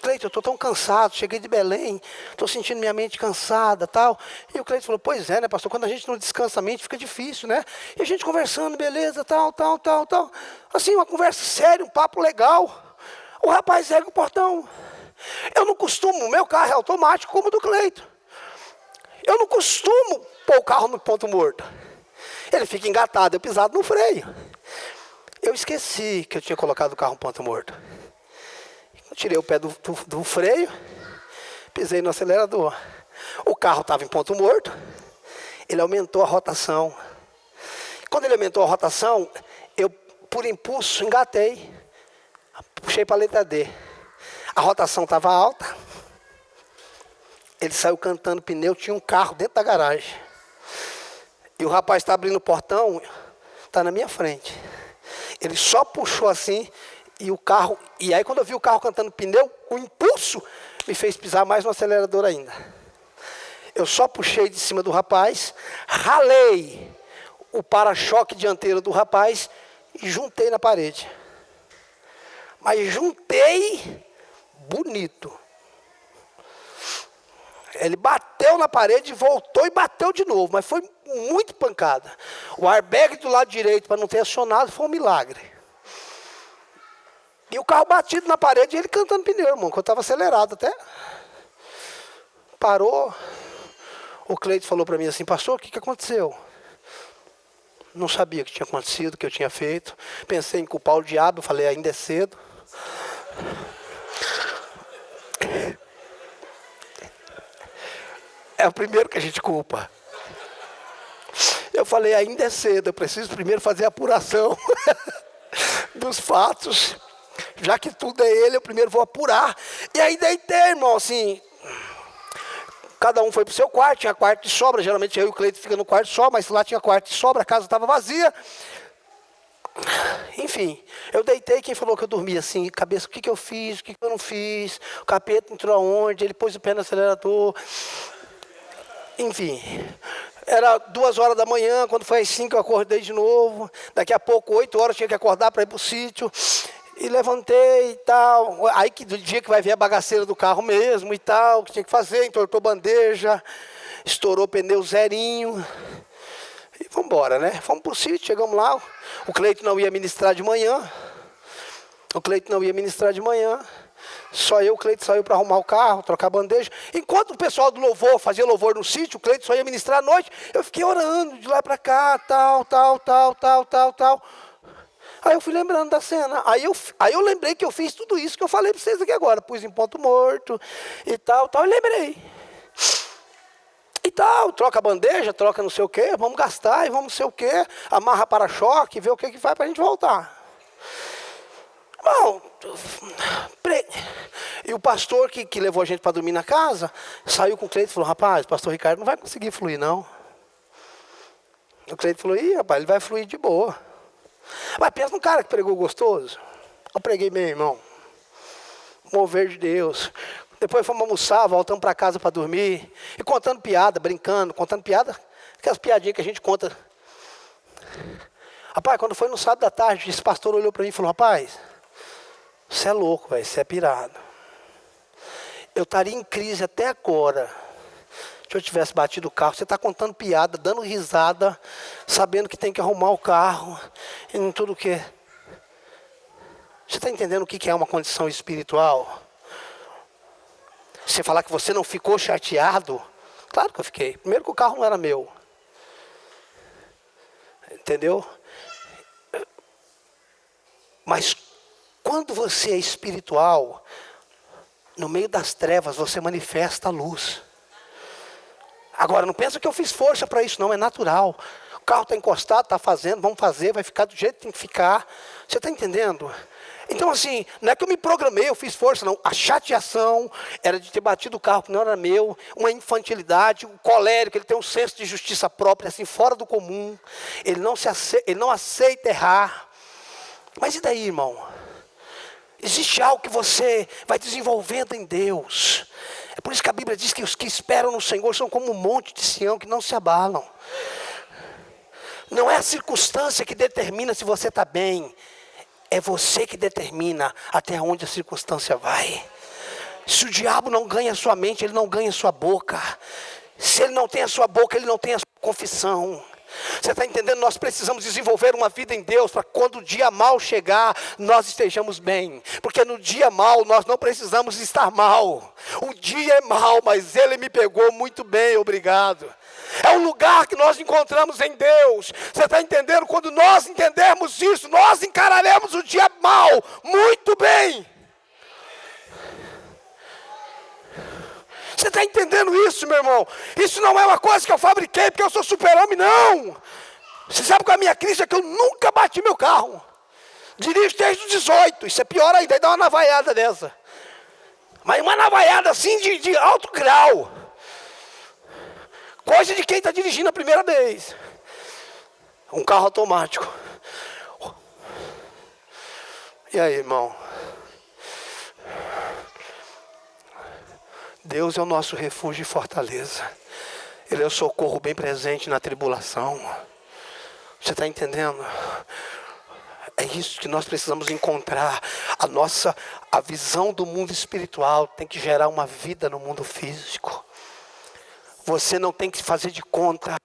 Cleito, eu estou tão cansado, cheguei de Belém, estou sentindo minha mente cansada, tal. E o Cleito falou, pois é, né, pastor, quando a gente não descansa a mente, fica difícil, né? E a gente conversando, beleza, tal. Assim, uma conversa séria, um papo legal. O rapaz ergue o portão. Eu não costumo, o meu carro é automático como o do Cleito. Eu não costumo pôr o carro no ponto morto. Ele fica engatado, eu pisado no freio. Eu esqueci que eu tinha colocado o carro no ponto morto. Eu tirei o pé do freio, pisei no acelerador. O carro estava em ponto morto, ele aumentou a rotação. Quando ele aumentou a rotação, eu, por impulso, engatei, puxei para a letra D. A rotação estava alta, ele saiu cantando pneu, tinha um carro dentro da garagem. E o rapaz está abrindo o portão, está na minha frente. Ele só puxou assim, e aí quando eu vi o carro cantando pneu, o impulso me fez pisar mais no acelerador ainda. Eu só puxei de cima do rapaz, ralei o para-choque dianteiro do rapaz e juntei na parede. Mas juntei bonito. Ele bateu na parede, voltou e bateu de novo, mas foi muito pancada. O airbag do lado direito, para não ter acionado, foi um milagre. E o carro batido na parede, e ele cantando pneu, irmão, que eu estava acelerado até. Parou. O Cleito falou para mim assim, pastor, o que aconteceu? Não sabia o que tinha acontecido, o que eu tinha feito. Pensei em culpar o diabo, falei, ainda é cedo. É o primeiro que a gente culpa. Eu falei, ainda é cedo, eu preciso primeiro fazer a apuração dos fatos. Já que tudo é ele, eu primeiro vou apurar. E aí deitei, irmão, assim. Cada um foi para o seu quarto, tinha quarto de sobra. Geralmente eu e o Cleito fica no quarto só, mas lá tinha quarto de sobra, a casa estava vazia. Enfim, eu deitei, quem falou que eu dormia assim, cabeça, o que eu fiz, o que eu não fiz, o capeta entrou aonde, ele pôs o pé no acelerador. Enfim, era 2 horas da manhã, quando foi às 5 eu acordei de novo. Daqui a pouco, 8 horas, eu tinha que acordar para ir para o sítio. E levantei e tal. Aí que do dia que vai ver a bagaceira do carro mesmo e tal, o que tinha que fazer, entortou bandeja, estourou pneu zerinho. E vamos embora, né? Fomos para o sítio, chegamos lá. O Cleito não ia ministrar de manhã. Só eu, o Cleito saiu para arrumar o carro, trocar bandeja. Enquanto o pessoal do louvor fazia louvor no sítio, o Cleito só ia ministrar à noite. Eu fiquei orando de lá para cá, tal. Aí eu fui lembrando da cena. Aí eu lembrei que eu fiz tudo isso que eu falei para vocês aqui agora. Pus em ponto morto e tal. E lembrei. E tal, troca a bandeja, troca não sei o quê. Vamos gastar e vamos não sei o quê. Amarra para-choque, vê o que vai para a gente voltar. Bom, e o pastor que levou a gente para dormir na casa, saiu com o Cleito e falou, rapaz, o pastor Ricardo não vai conseguir fluir não. O Cleito falou, rapaz, ele vai fluir de boa. Mas pensa num cara que pregou gostoso. Eu preguei bem, irmão. Mover de Deus. Depois fomos almoçar, voltamos para casa para dormir. E contando piada, brincando, contando piada. Aquelas piadinhas que a gente conta. Rapaz, quando foi no sábado da tarde, esse pastor olhou para mim e falou, rapaz, você é louco, velho, você é pirado. Eu estaria em crise até agora. Se eu tivesse batido o carro, você está contando piada, dando risada, sabendo que tem que arrumar o carro, e em tudo o que. Você está entendendo o que é uma condição espiritual? Você falar que você não ficou chateado, claro que eu fiquei. Primeiro que o carro não era meu. Entendeu? Mas quando você é espiritual, no meio das trevas você manifesta a luz. Agora, não pensa que eu fiz força para isso, não, é natural. O carro está encostado, está fazendo, vamos fazer, vai ficar do jeito que tem que ficar. Você está entendendo? Então assim, não é que eu me programei, eu fiz força, não. A chateação era de ter batido o carro que não era meu, uma infantilidade, um colérico, ele tem um senso de justiça própria, assim, fora do comum. Ele não aceita errar. Mas e daí, irmão? Existe algo que você vai desenvolvendo em Deus. É por isso que a Bíblia diz que os que esperam no Senhor são como um monte de Sião que não se abalam. Não é a circunstância que determina se você está bem. É você que determina até onde a circunstância vai. Se o diabo não ganha a sua mente, ele não ganha a sua boca. Se ele não tem a sua boca, ele não tem a sua confissão. Você está entendendo? Nós precisamos desenvolver uma vida em Deus para quando o dia mau chegar, nós estejamos bem. Porque no dia mau nós não precisamos estar mal. O dia é mau, mas Ele me pegou muito bem, obrigado. É um lugar que nós encontramos em Deus. Você está entendendo? Quando nós entendermos isso, nós encararemos o dia mau muito bem. Você está entendendo isso, meu irmão? Isso não é uma coisa que eu fabriquei porque eu sou super-homem, não. Você sabe qual é a minha crise? É que eu nunca bati meu carro. Dirijo desde os 18, isso é pior ainda, aí dá uma navaiada dessa. Mas uma navaiada assim de alto grau. Coisa de quem está dirigindo a primeira vez. Um carro automático. E aí, irmão? Deus é o nosso refúgio e fortaleza. Ele é o socorro bem presente na tribulação. Você está entendendo? É isso que nós precisamos encontrar. A visão do mundo espiritual tem que gerar uma vida no mundo físico. Você não tem que fazer de conta.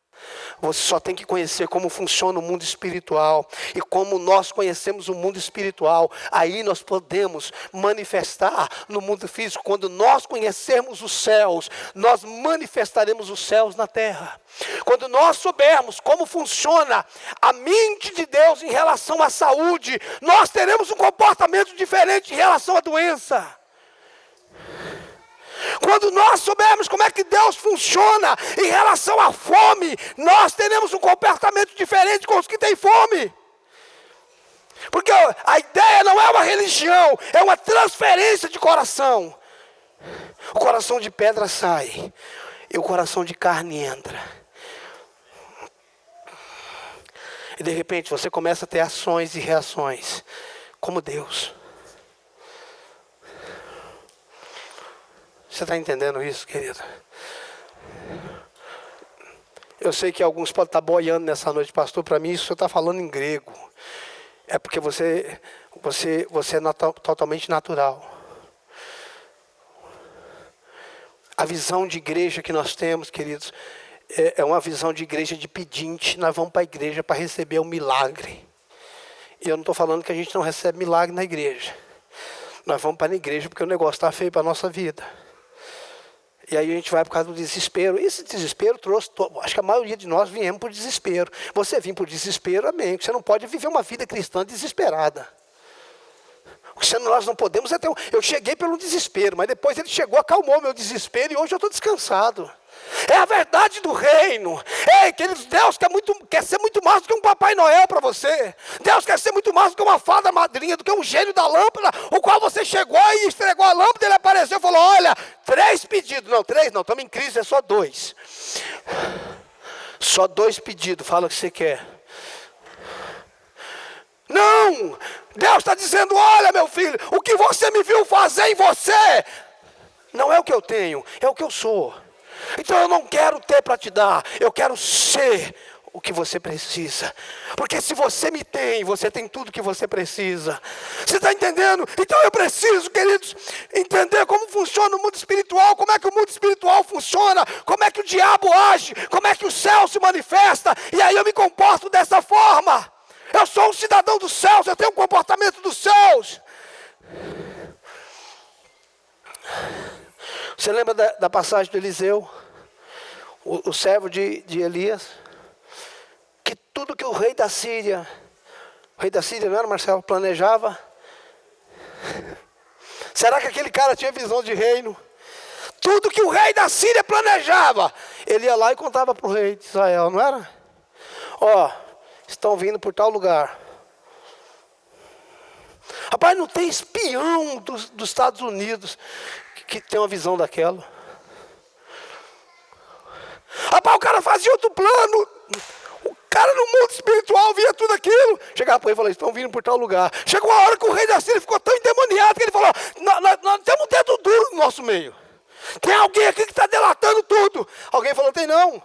Você só tem que conhecer como funciona o mundo espiritual. E como nós conhecemos o mundo espiritual, aí nós podemos manifestar no mundo físico. Quando nós conhecermos os céus, nós manifestaremos os céus na terra. Quando nós soubermos como funciona a mente de Deus em relação à saúde, nós teremos um comportamento diferente em relação à doença. Quando nós soubermos como é que Deus funciona em relação à fome, nós teremos um comportamento diferente com os que têm fome. Porque a ideia não é uma religião, é uma transferência de coração. O coração de pedra sai e o coração de carne entra. E de repente você começa a ter ações e reações como Deus. Você está entendendo isso, querido? Eu sei que alguns podem estar boiando nessa noite, pastor. Para mim, isso você está falando em grego. É porque você é totalmente natural. A visão de igreja que nós temos, queridos, é uma visão de igreja de pedinte. Nós vamos para a igreja para receber um milagre. E eu não estou falando que a gente não recebe milagre na igreja. Nós vamos para a igreja porque o negócio está feio para a nossa vida. E aí a gente vai por causa do desespero. Esse desespero trouxe, acho que a maioria de nós viemos por desespero. Você vir por desespero, amém. Você não pode viver uma vida cristã desesperada. Nós não podemos até. Eu cheguei pelo desespero, mas depois ele chegou, acalmou meu desespero e hoje eu estou descansado. É a verdade do reino. Ei, queridos, Deus quer ser muito mais do que um Papai Noel para você. Deus quer ser muito mais do que uma fada madrinha, do que um gênio da lâmpada, o qual você chegou e esfregou a lâmpada, ele apareceu e falou, olha, 3 pedidos. Não, 3 não, estamos em crise, é só 2. Só 2 pedidos, fala o que você quer. Não, Deus está dizendo, olha meu filho, o que você me viu fazer em você, não é o que eu tenho, é o que eu sou. Então eu não quero ter para te dar, eu quero ser o que você precisa. Porque se você me tem, você tem tudo que você precisa. Você está entendendo? Então eu preciso, queridos, entender como funciona o mundo espiritual, como é que o mundo espiritual funciona, como é que o diabo age, como é que o céu se manifesta, e aí eu me comporto dessa forma. Eu sou um cidadão dos céus, eu tenho um comportamento dos céus. Você lembra da passagem do Eliseu? O servo de Elias? Que tudo que o rei da Síria não era, Marcelo, planejava? Será que aquele cara tinha visão de reino? Tudo que o rei da Síria planejava, ele ia lá e contava para o rei de Israel, não era? Ó, estão vindo por tal lugar. Rapaz, não tem espião dos Estados Unidos que tem uma visão daquela. Rapaz, o cara fazia outro plano. O cara no mundo espiritual via tudo aquilo. Chegava para ele e falava, estão vindo por tal lugar. Chegou a hora que o rei da Síria ficou tão endemoniado que ele falou, nós temos um dedo duro no nosso meio. Tem alguém aqui que está delatando tudo. Alguém falou, tem não.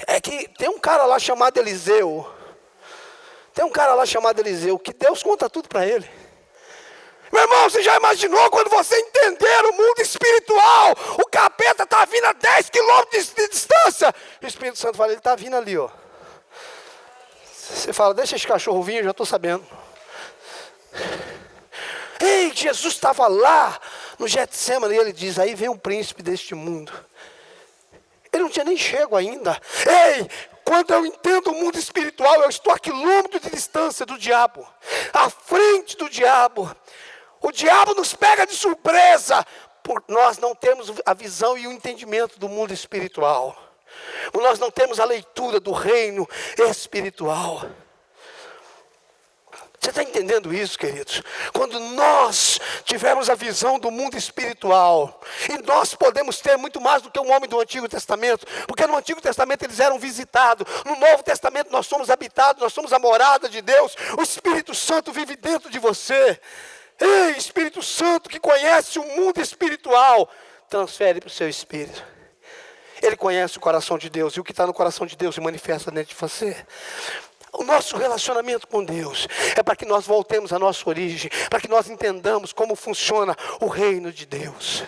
É que tem um cara lá chamado Eliseu. Que Deus conta tudo para ele. Meu irmão, você já imaginou quando você entender o mundo espiritual? O capeta está vindo a 10 quilômetros de distância. E o Espírito Santo fala, ele está vindo ali, ó. Você fala, deixa esse cachorro vir, eu já estou sabendo. Ei, Jesus estava lá no Getsemane e ele diz, aí vem um príncipe deste mundo. Ele não tinha nem chego ainda. Ei, quando eu entendo o mundo espiritual, eu estou a quilômetros de distância do diabo. À frente do diabo. O diabo nos pega de surpresa. Por nós não temos a visão e o entendimento do mundo espiritual. Nós não temos a leitura do reino espiritual. Você está entendendo isso, queridos? Quando nós tivermos a visão do mundo espiritual, e nós podemos ter muito mais do que um homem do Antigo Testamento, porque no Antigo Testamento eles eram visitados, no Novo Testamento nós somos habitados, nós somos a morada de Deus, o Espírito Santo vive dentro de você. Ei, Espírito Santo que conhece o mundo espiritual, transfere para o seu espírito. Ele conhece o coração de Deus, e o que está no coração de Deus se manifesta dentro de você. O nosso relacionamento com Deus é para que nós voltemos à nossa origem, para que nós entendamos como funciona o reino de Deus.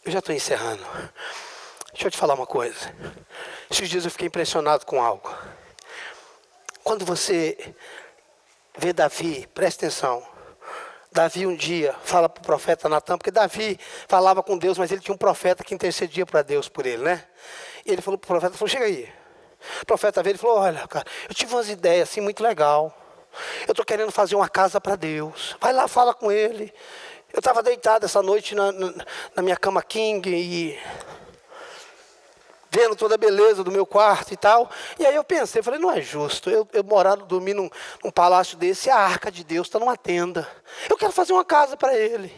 Eu já estou encerrando. Deixa eu te falar uma coisa. Esses dias eu fiquei impressionado com algo. Quando você vê Davi, presta atenção. Davi um dia fala para o profeta Natan, porque Davi falava com Deus, mas ele tinha um profeta que intercedia para Deus por ele, né? E ele falou para o profeta, falou, chega aí. O profeta veio e falou, olha, cara, eu tive umas ideias assim muito legal. Eu estou querendo fazer uma casa para Deus. Vai lá, fala com ele. Eu estava deitado essa noite na minha cama king e vendo toda a beleza do meu quarto e tal. E aí eu pensei, falei, não é justo eu morar, dormir num palácio desse, e a arca de Deus está numa tenda. Eu quero fazer uma casa para ele.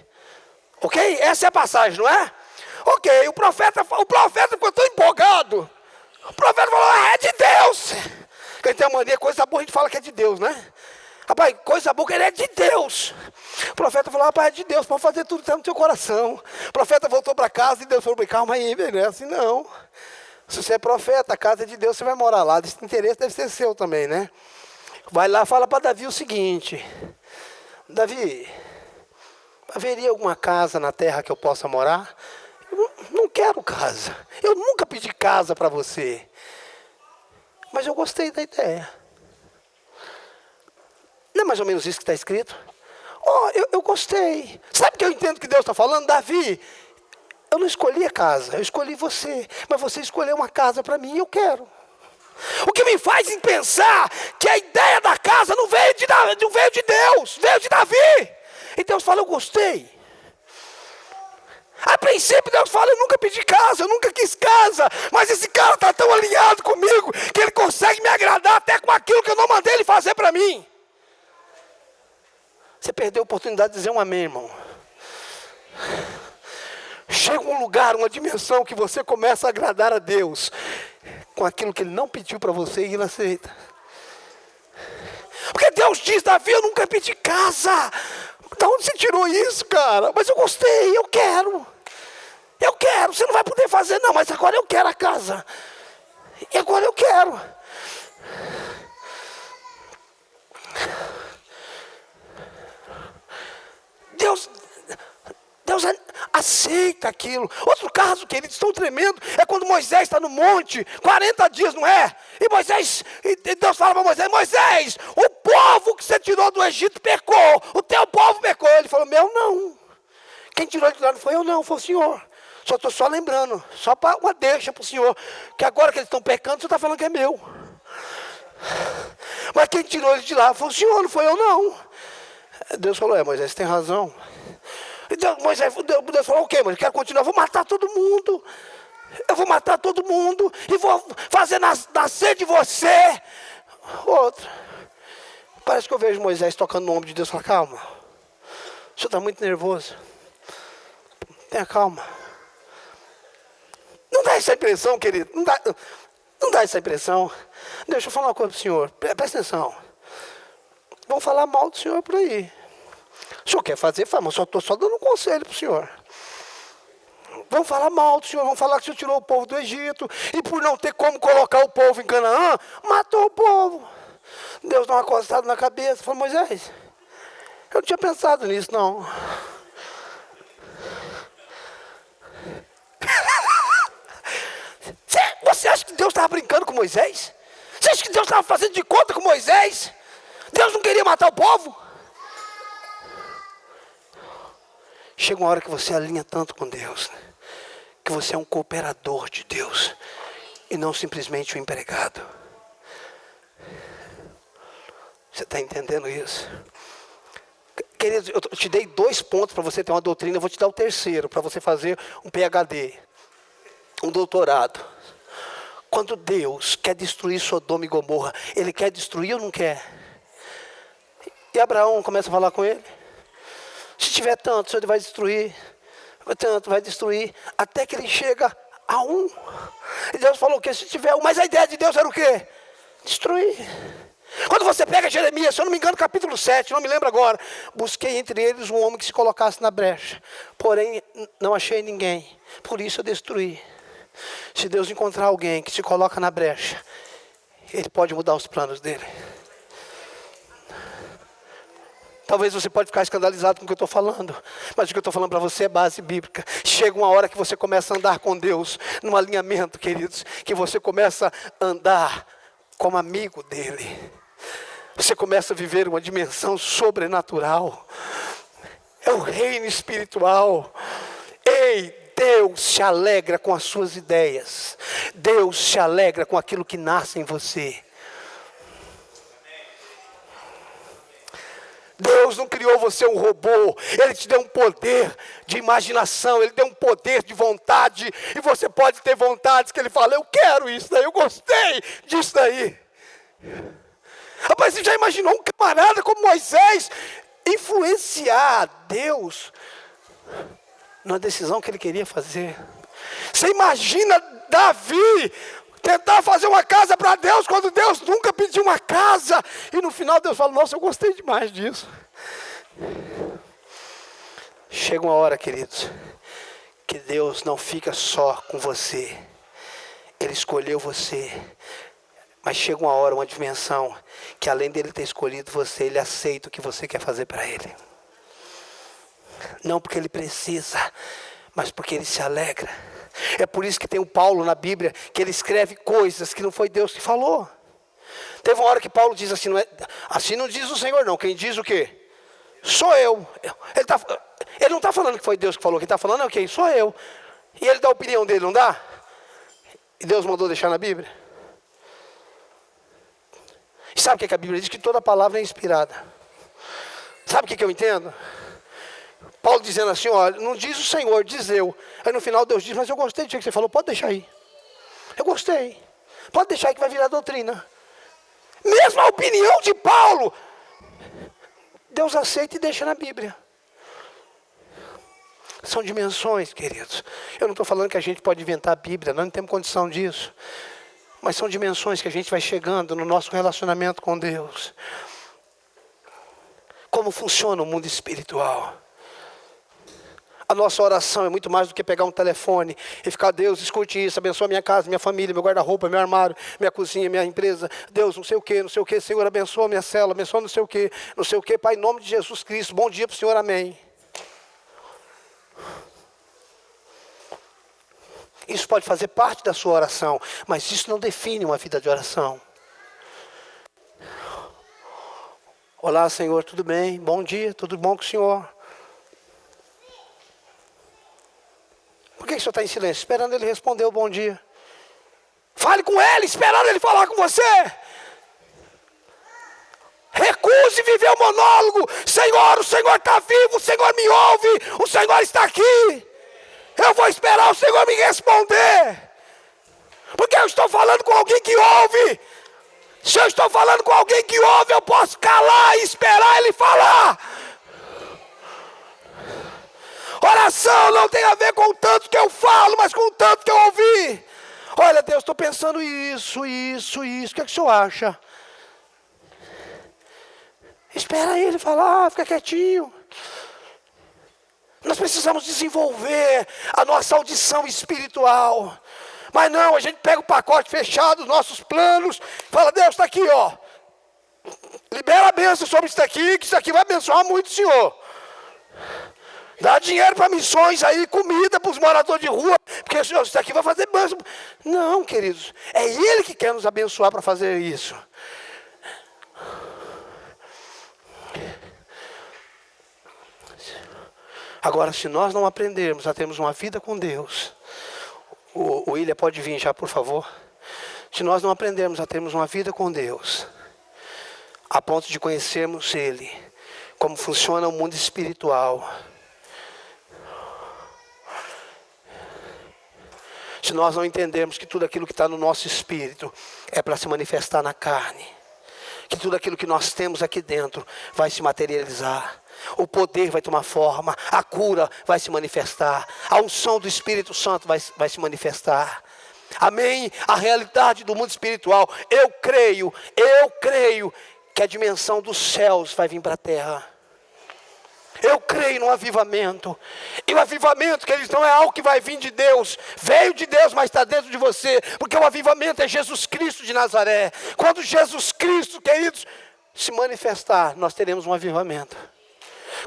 Ok? Essa é a passagem, não é? Ok, o profeta ficou tão empolgado. O profeta falou, é de Deus. Quem tem uma mania, coisa boa a gente fala que é de Deus, né? Rapaz, coisa boa que ele é de Deus. O profeta falou, rapaz, é de Deus, pode fazer tudo que está no teu coração. O profeta voltou para casa e Deus falou, calma aí, velho, não é assim não. Se você é profeta, a casa é de Deus, você vai morar lá. Esse interesse deve ser seu também, né? Vai lá, fala para Davi o seguinte. Davi, haveria alguma casa na terra que eu possa morar? Eu não quero casa. Eu nunca pedi casa para você. Mas eu gostei da ideia. Não é mais ou menos isso que está escrito? Oh, eu gostei. Sabe o que eu entendo que Deus está falando? Davi, eu não escolhi a casa, eu escolhi você. Mas você escolheu uma casa para mim e eu quero. O que me faz em pensar que a ideia da casa não veio de Deus, veio de Davi. E Deus fala, eu gostei. A princípio Deus fala, eu nunca pedi casa, eu nunca quis casa. Mas esse cara está tão alinhado comigo que ele consegue me agradar até com aquilo que eu não mandei ele fazer para mim. Você perdeu a oportunidade de dizer um amém, irmão. Chega um lugar, uma dimensão que você começa a agradar a Deus com aquilo que Ele não pediu para você e Ele aceita. Porque Deus diz, Davi, eu nunca pedi casa. Da onde você tirou isso, cara? Mas eu gostei, eu quero. Eu quero, você não vai poder fazer não, mas agora eu quero a casa. E agora eu quero. Deus, aceita aquilo. Outro caso, queridos, tão tremendo, é quando Moisés está no monte, 40 dias, não é? E Deus fala para Moisés: Moisés, o povo que você tirou do Egito pecou, o teu povo pecou. Ele falou: meu não. Quem tirou ele de lá não foi eu não, foi o Senhor. Só estou só lembrando, só para uma deixa para o Senhor, que agora que eles estão pecando, você está falando que é meu. Mas quem tirou ele de lá foi o Senhor, não foi eu não. Deus falou: Moisés, você tem razão. E Deus falou: o quê? Mas eu quero continuar, eu vou matar todo mundo. Eu vou matar todo mundo e vou fazer nascer de você outra. Parece que eu vejo Moisés tocando no ombro de Deus e fala: calma, o senhor está muito nervoso. Tenha calma. Não dá essa impressão, querido. Não dá essa impressão. Deixa eu falar uma coisa para o senhor. Presta atenção. Vão falar mal do senhor por aí. O senhor quer fazer, faz, mas eu estou só dando um conselho para o senhor. Vão falar mal do senhor, vão falar que o senhor tirou o povo do Egito, e por não ter como colocar o povo em Canaã, matou o povo. Deus dá uma costada na cabeça, falou: Moisés, eu não tinha pensado nisso não. Você acha que Deus estava brincando com Moisés? Você acha que Deus estava fazendo de conta com Moisés? Deus não queria matar o povo? Chega uma hora que você alinha tanto com Deus, que você é um cooperador de Deus, e não simplesmente um empregado. Você está entendendo isso? Queridos, eu te dei 2 pontos para você ter uma doutrina, eu vou te dar o terceiro, para você fazer um PhD, um doutorado. Quando Deus quer destruir Sodoma e Gomorra, Ele quer destruir ou não quer? E Abraão começa a falar com ele: se tiver tanto, o Senhor vai destruir. Tanto, vai destruir. Até que ele chega a 1. E Deus falou que se tiver 1. Mas a ideia de Deus era o quê? Destruir. Quando você pega Jeremias, se eu não me engano, capítulo 7, não me lembro agora. Busquei entre eles um homem que se colocasse na brecha. Porém, não achei ninguém. Por isso eu destruí. Se Deus encontrar alguém que se coloca na brecha, Ele pode mudar os planos dele. Talvez você pode ficar escandalizado com o que eu estou falando, mas o que eu estou falando para você é base bíblica. Chega uma hora que você começa a andar com Deus, num alinhamento, queridos, que você começa a andar como amigo dele. Você começa a viver uma dimensão sobrenatural. É o reino espiritual. Ei, Deus se alegra com as suas ideias. Deus se alegra com aquilo que nasce em você. Deus não criou você um robô. Ele te deu um poder de imaginação. Ele deu um poder de vontade. E você pode ter vontades que Ele fala: eu quero isso daí, eu gostei disso daí. Rapaz, você já imaginou um camarada como Moisés influenciar Deus na decisão que ele queria fazer? Você imagina Davi tentar fazer uma casa para Deus, quando Deus nunca pediu uma casa. E no final Deus fala: nossa, eu gostei demais disso. Chega uma hora, queridos, que Deus não fica só com você. Ele escolheu você. Mas chega uma hora, uma dimensão, que além dele ter escolhido você, Ele aceita o que você quer fazer para Ele. Não porque Ele precisa, mas porque Ele se alegra. É por isso que tem o Paulo na Bíblia, que ele escreve coisas que não foi Deus que falou. Teve uma hora que Paulo diz assim: assim não diz o Senhor não, quem diz o quê? Sou eu. Ele não está falando que foi Deus que falou, quem está falando é quem? Sou eu. E ele dá a opinião dele, não dá? E Deus mandou deixar na Bíblia. E sabe o que a Bíblia diz? Que toda palavra é inspirada. Sabe o que eu entendo? Paulo dizendo assim: olha, não diz o Senhor, diz eu. Aí no final Deus diz: mas eu gostei do que você falou, pode deixar aí. Eu gostei. Pode deixar aí que vai virar doutrina. Mesmo a opinião de Paulo, Deus aceita e deixa na Bíblia. São dimensões, queridos. Eu não estou falando que a gente pode inventar a Bíblia, nós não temos condição disso. Mas são dimensões que a gente vai chegando no nosso relacionamento com Deus. Como funciona o mundo espiritual? A nossa oração é muito mais do que pegar um telefone e ficar: Deus, escute isso, abençoa minha casa, minha família, meu guarda-roupa, meu armário, minha cozinha, minha empresa. Deus, não sei o que, Senhor, abençoa minha célula, abençoa não sei o que, Pai, em nome de Jesus Cristo, bom dia para o Senhor, amém. Isso pode fazer parte da sua oração, mas isso não define uma vida de oração. Olá, Senhor, tudo bem? Bom dia, tudo bom com o Senhor? Por que o Senhor está em silêncio? Esperando Ele responder o bom dia. Fale com Ele, esperando Ele falar com você. Recuse viver o monólogo. Senhor, o Senhor está vivo, o Senhor me ouve, o Senhor está aqui. Eu vou esperar o Senhor me responder. Porque eu estou falando com alguém que ouve. Se eu estou falando com alguém que ouve, eu posso calar e esperar Ele falar. Oração não tem a ver com o tanto que eu falo, mas com o tanto que eu ouvi. Olha, Deus, estou pensando isso. O que é que o Senhor acha? Espera Ele falar, fica quietinho. Nós precisamos desenvolver a nossa audição espiritual. Mas não, a gente pega o pacote fechado, os nossos planos, fala, Deus, está aqui, ó. Libera a bênção sobre isso aqui, que isso aqui vai abençoar muito o Senhor. Dá dinheiro para missões aí, comida para os moradores de rua, porque o Senhor, isso aqui vai fazer bênção. Não, queridos, é Ele que quer nos abençoar para fazer isso. Agora, se nós não aprendermos a termos uma vida com Deus, o William pode vir já, por favor. Se nós não aprendermos a termos uma vida com Deus, a ponto de conhecermos Ele, como funciona o mundo espiritual. Se nós não entendermos que tudo aquilo que está no nosso espírito é para se manifestar na carne, que tudo aquilo que nós temos aqui dentro vai se materializar, o poder vai tomar forma, a cura vai se manifestar, a unção do Espírito Santo vai se manifestar. Amém? A realidade do mundo espiritual, eu creio que a dimensão dos céus vai vir para a terra. Eu creio no avivamento. E o avivamento, queridos, não é algo que vai vir de Deus. Veio de Deus, mas está dentro de você. Porque o avivamento é Jesus Cristo de Nazaré. Quando Jesus Cristo, queridos, se manifestar, nós teremos um avivamento.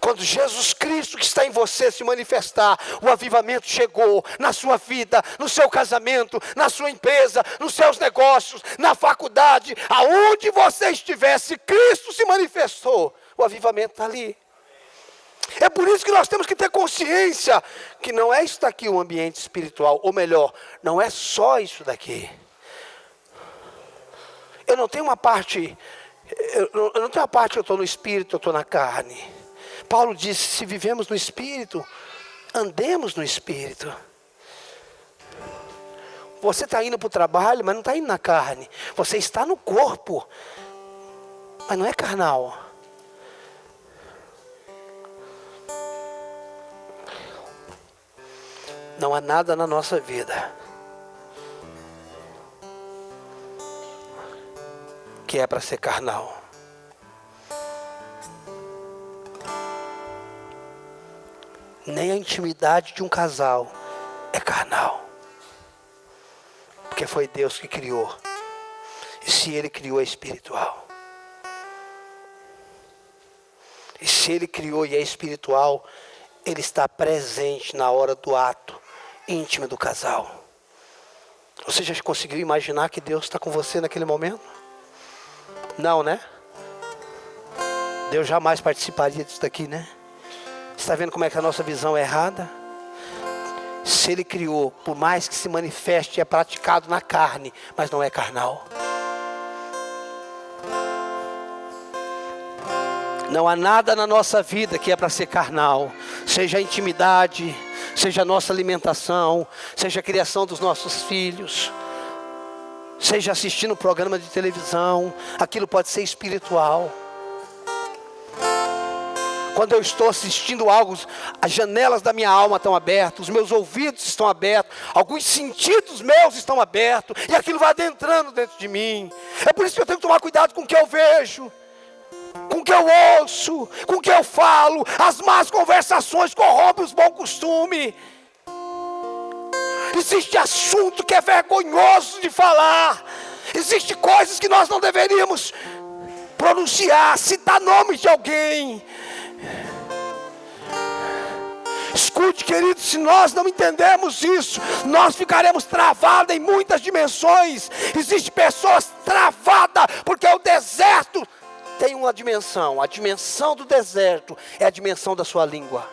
Quando Jesus Cristo que está em você se manifestar, o avivamento chegou na sua vida, no seu casamento, na sua empresa, nos seus negócios, na faculdade, aonde você estiver, se Cristo se manifestou, o avivamento está ali. É por isso que nós temos que ter consciência que não é isso daqui o ambiente espiritual, ou melhor, não é só isso daqui. Eu não tenho uma parte, eu não tenho a parte que eu estou no espírito, eu estou na carne. Paulo disse, se vivemos no espírito, andemos no espírito. Você está indo para o trabalho, mas não está indo na carne. Você está no corpo, mas não é carnal. Não há nada na nossa vida que é para ser carnal. Nem a intimidade de um casal é carnal. Porque foi Deus que criou. E se Ele criou, é espiritual. E se Ele criou e é espiritual, Ele está presente na hora do ato íntimo do casal. Você já conseguiu imaginar que Deus está com você naquele momento? Não, né? Deus jamais participaria disso daqui, né? Está vendo como é que a nossa visão é errada? Se Ele criou, por mais que se manifeste, é praticado na carne, mas não é carnal. Não há nada na nossa vida que é para ser carnal. Seja a intimidade, seja a nossa alimentação, seja a criação dos nossos filhos, seja assistindo um programa de televisão, aquilo pode ser espiritual. Quando eu estou assistindo algo, as janelas da minha alma estão abertas, os meus ouvidos estão abertos, alguns sentidos meus estão abertos, e aquilo vai adentrando dentro de mim. É por isso que eu tenho que tomar cuidado com o que eu vejo, com o que eu ouço, com o que eu falo. As más conversações corrompem os bons costumes. Existe assunto que é vergonhoso de falar. Existe coisas que nós não deveríamos pronunciar, citar nomes de alguém. Escute, querido, se nós não entendermos isso, nós ficaremos travados em muitas dimensões. Existem pessoas travadas, porque o deserto tem uma dimensão. A dimensão do deserto é a dimensão da sua língua.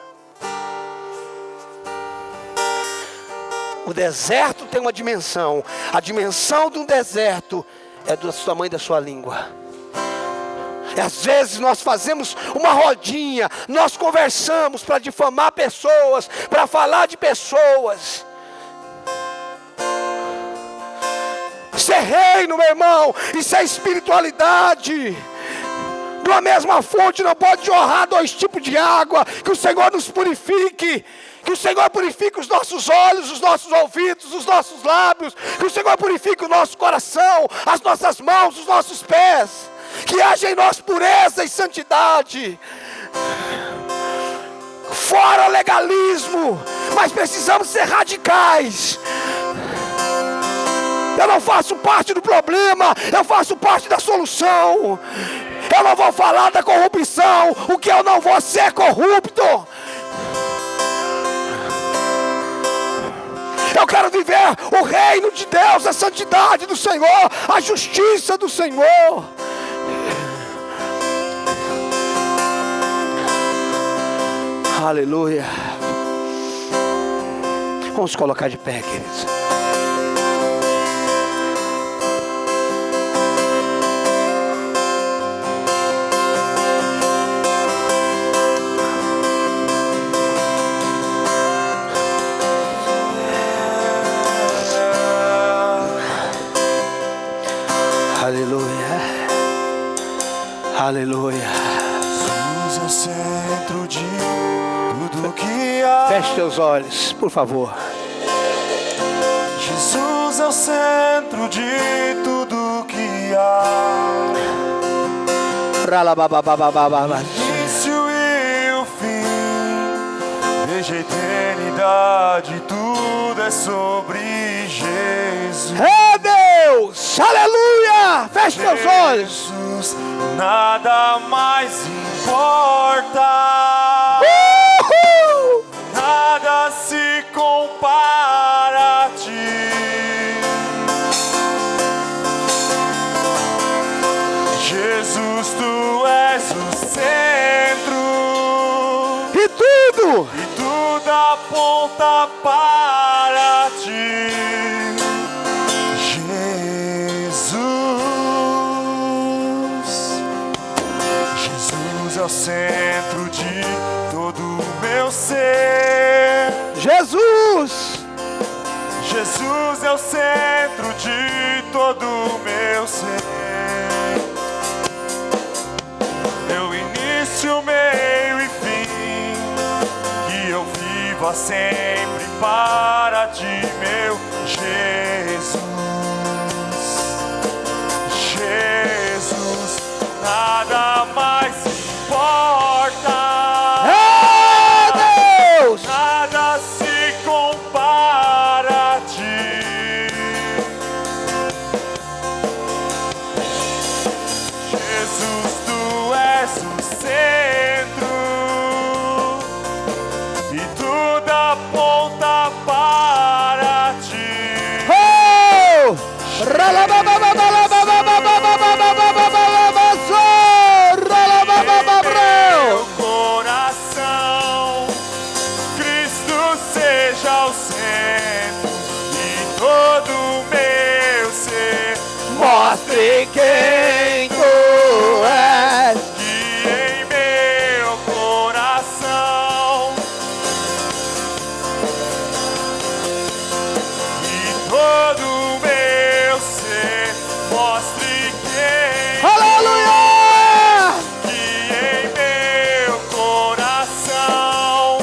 O deserto tem uma dimensão. A dimensão do deserto é do tamanho da sua língua. E às vezes nós fazemos uma rodinha, nós conversamos para difamar pessoas, para falar de pessoas. Isso é reino, meu irmão. Isso é espiritualidade. De uma mesma fonte não pode jorrar 2 tipos de água. Que o Senhor nos purifique. Que o Senhor purifique os nossos olhos, os nossos ouvidos, os nossos lábios. Que o Senhor purifique o nosso coração, as nossas mãos, os nossos pés. Que haja em nós pureza e santidade. Fora legalismo. Mas precisamos ser radicais. Eu não faço parte do problema, eu faço parte da solução. Eu não vou falar da corrupção, o que eu não vou ser corrupto. Eu quero viver o reino de Deus, a santidade do Senhor, a justiça do Senhor. Aleluia. Vamos colocar de pé, queridos. Aleluia. Jesus é o centro de tudo que há. Feche seus olhos, por favor. Jesus é o centro de tudo que há. Início e o fim, desde a eternidade, tudo é sobre Jesus. É Deus, aleluia. Feche seus olhos. Jesus, nada mais importa. Nada se compara a ti. Jesus, tu és o centro. E tudo aponta para ti. Jesus é o centro de todo o meu ser. Jesus é o centro de todo o meu ser. Meu início, meio e fim, que eu viva sempre para ti, meu Jesus. Jesus, nada mais importa. É Deus. Nada se compara a ti. Jesus, tu és o centro e tudo aponta para ti. Oh! Meu coração, Cristo seja o centro e todo o meu ser. Mostre quem tu és. Que em meu coração e todo o meu ser mostre quem. Aleluia! Que em meu coração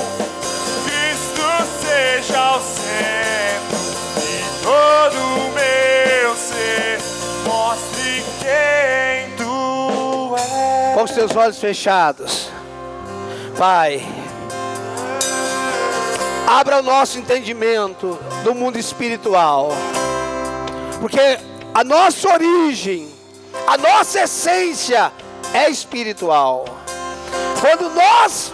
Cristo seja o centro e todo o meu ser mostre quem tu és. Com os seus olhos fechados, Pai, abra o nosso entendimento do mundo espiritual, porque a nossa origem, a nossa essência é espiritual. Quando nós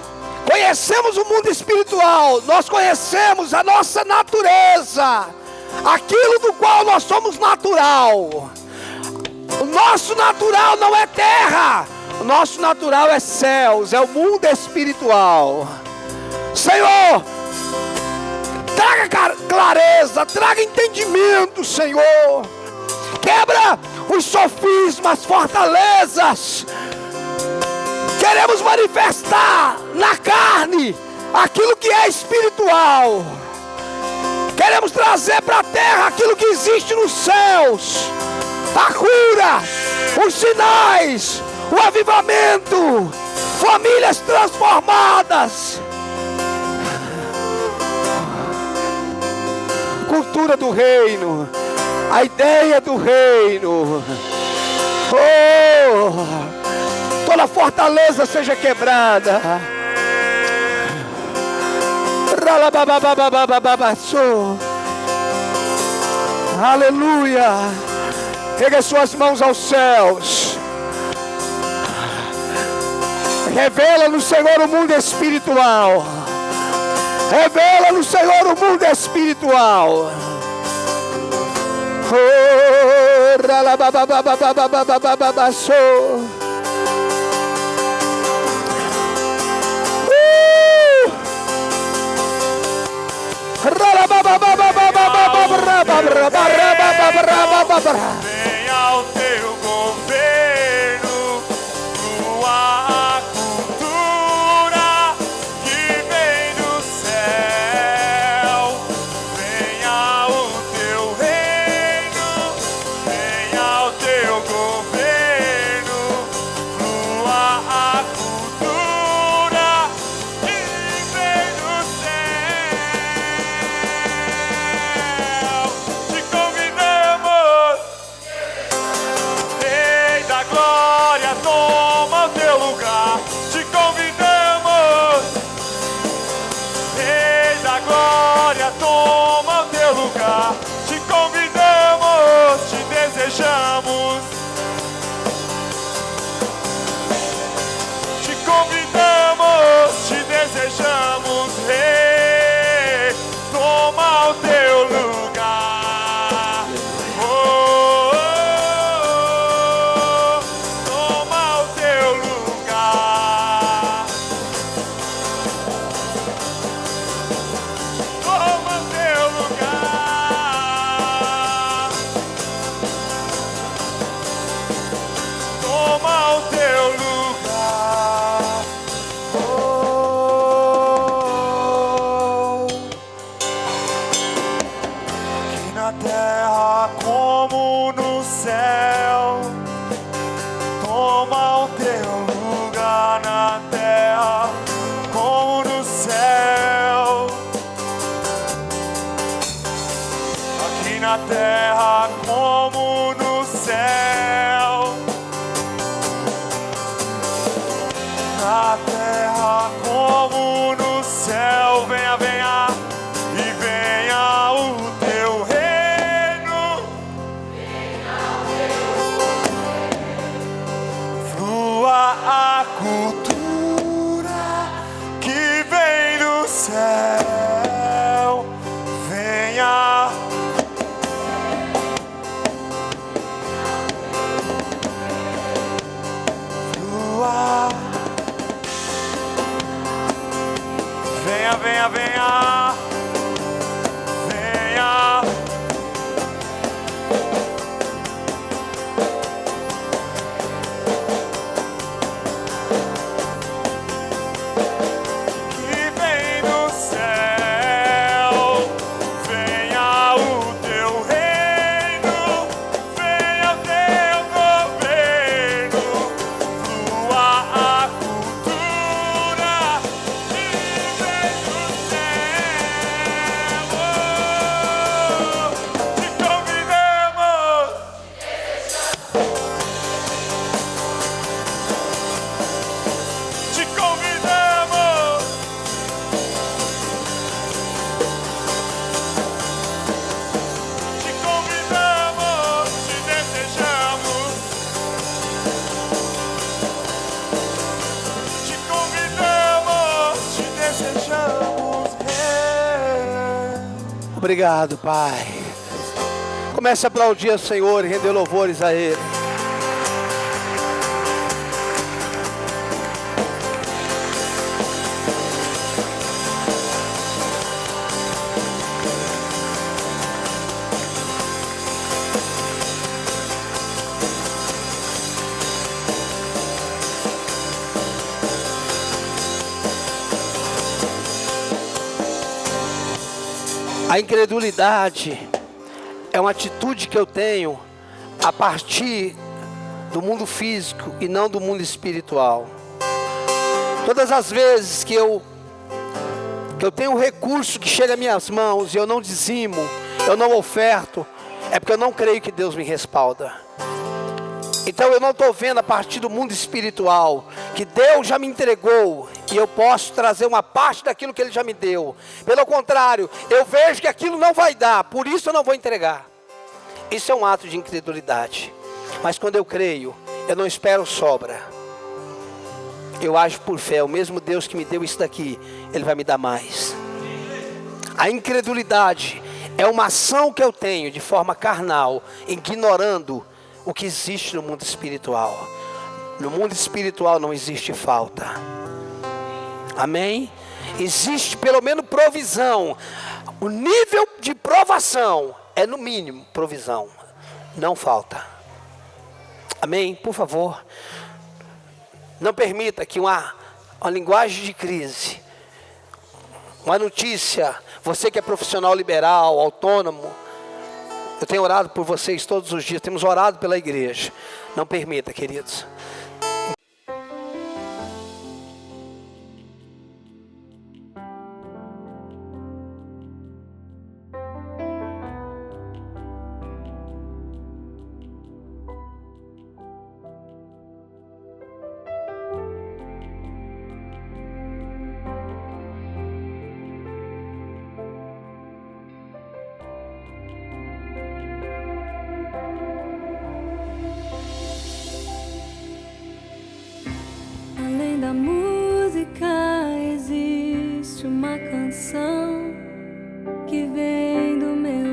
conhecemos o mundo espiritual, nós conhecemos a nossa natureza, aquilo do qual nós somos natural. O nosso natural não é terra, o nosso natural é céus, é o mundo espiritual. Senhor, traga clareza, traga entendimento, Senhor. Quebra os sofismas, fortalezas. Queremos manifestar na carne aquilo que é espiritual. Queremos trazer para a terra aquilo que existe nos céus. A cura, os sinais, o avivamento, famílias transformadas. Cultura do reino, a ideia do reino. Oh, toda fortaleza seja quebrada. Aleluia. Pega suas mãos aos céus. Revela no Senhor o mundo espiritual. Revela no Senhor o mundo espiritual. Venha o teu governo, flua a cultura que vem do céu. Venha o teu reino, venha o teu governo, flua a cultura que vem do céu. Te convidamos, Rei da Glória, toma o teu lugar. Te convidamos, Rei da Glória, toma o teu lugar. Te convidamos, te desejamos. Te convidamos, te desejamos, Rei, toma o teu lugar. Oh, oh, oh, toma o teu lugar. Toma o teu lugar. Toma o teu lugar. Oh, aqui na terra como no céu, toma o teu lugar na terra como no céu. Aqui na terra como no céu, na terra como no céu. Venha, venha, e venha o teu reino. Flua a cultura que vem do céu. Venha. Flua. Venha, venha, venha. Venha. Que vem do céu. Venha o teu reino. Venha o teu governo. Flua a cultura que vem do céu. Obrigado, Pai. Comece a aplaudir o Senhor e render louvores a Ele. A incredulidade é uma atitude que eu tenho a partir do mundo físico e não do mundo espiritual. Todas as vezes que eu tenho um recurso que chega às minhas mãos e eu não dizimo, eu não oferto, é porque eu não creio que Deus me respalda. Então eu não estou vendo a partir do mundo espiritual que Deus já me entregou e eu posso trazer uma parte daquilo que Ele já me deu. Pelo contrário, eu vejo que aquilo não vai dar, por isso eu não vou entregar. Isso é um ato de incredulidade. Mas quando eu creio, eu não espero sobra. Eu ajo por fé. O mesmo Deus que me deu isso daqui, Ele vai me dar mais. A incredulidade é uma ação que eu tenho de forma carnal, ignorando o que existe no mundo espiritual. No mundo espiritual não existe falta. Amém? Existe pelo menos provisão. O nível de provação é no mínimo provisão. Não falta. Amém? Por favor. Não permita que uma linguagem de crise, uma notícia, você que é profissional liberal, autônomo, eu tenho orado por vocês todos os dias, temos orado pela igreja. Não permita, queridos.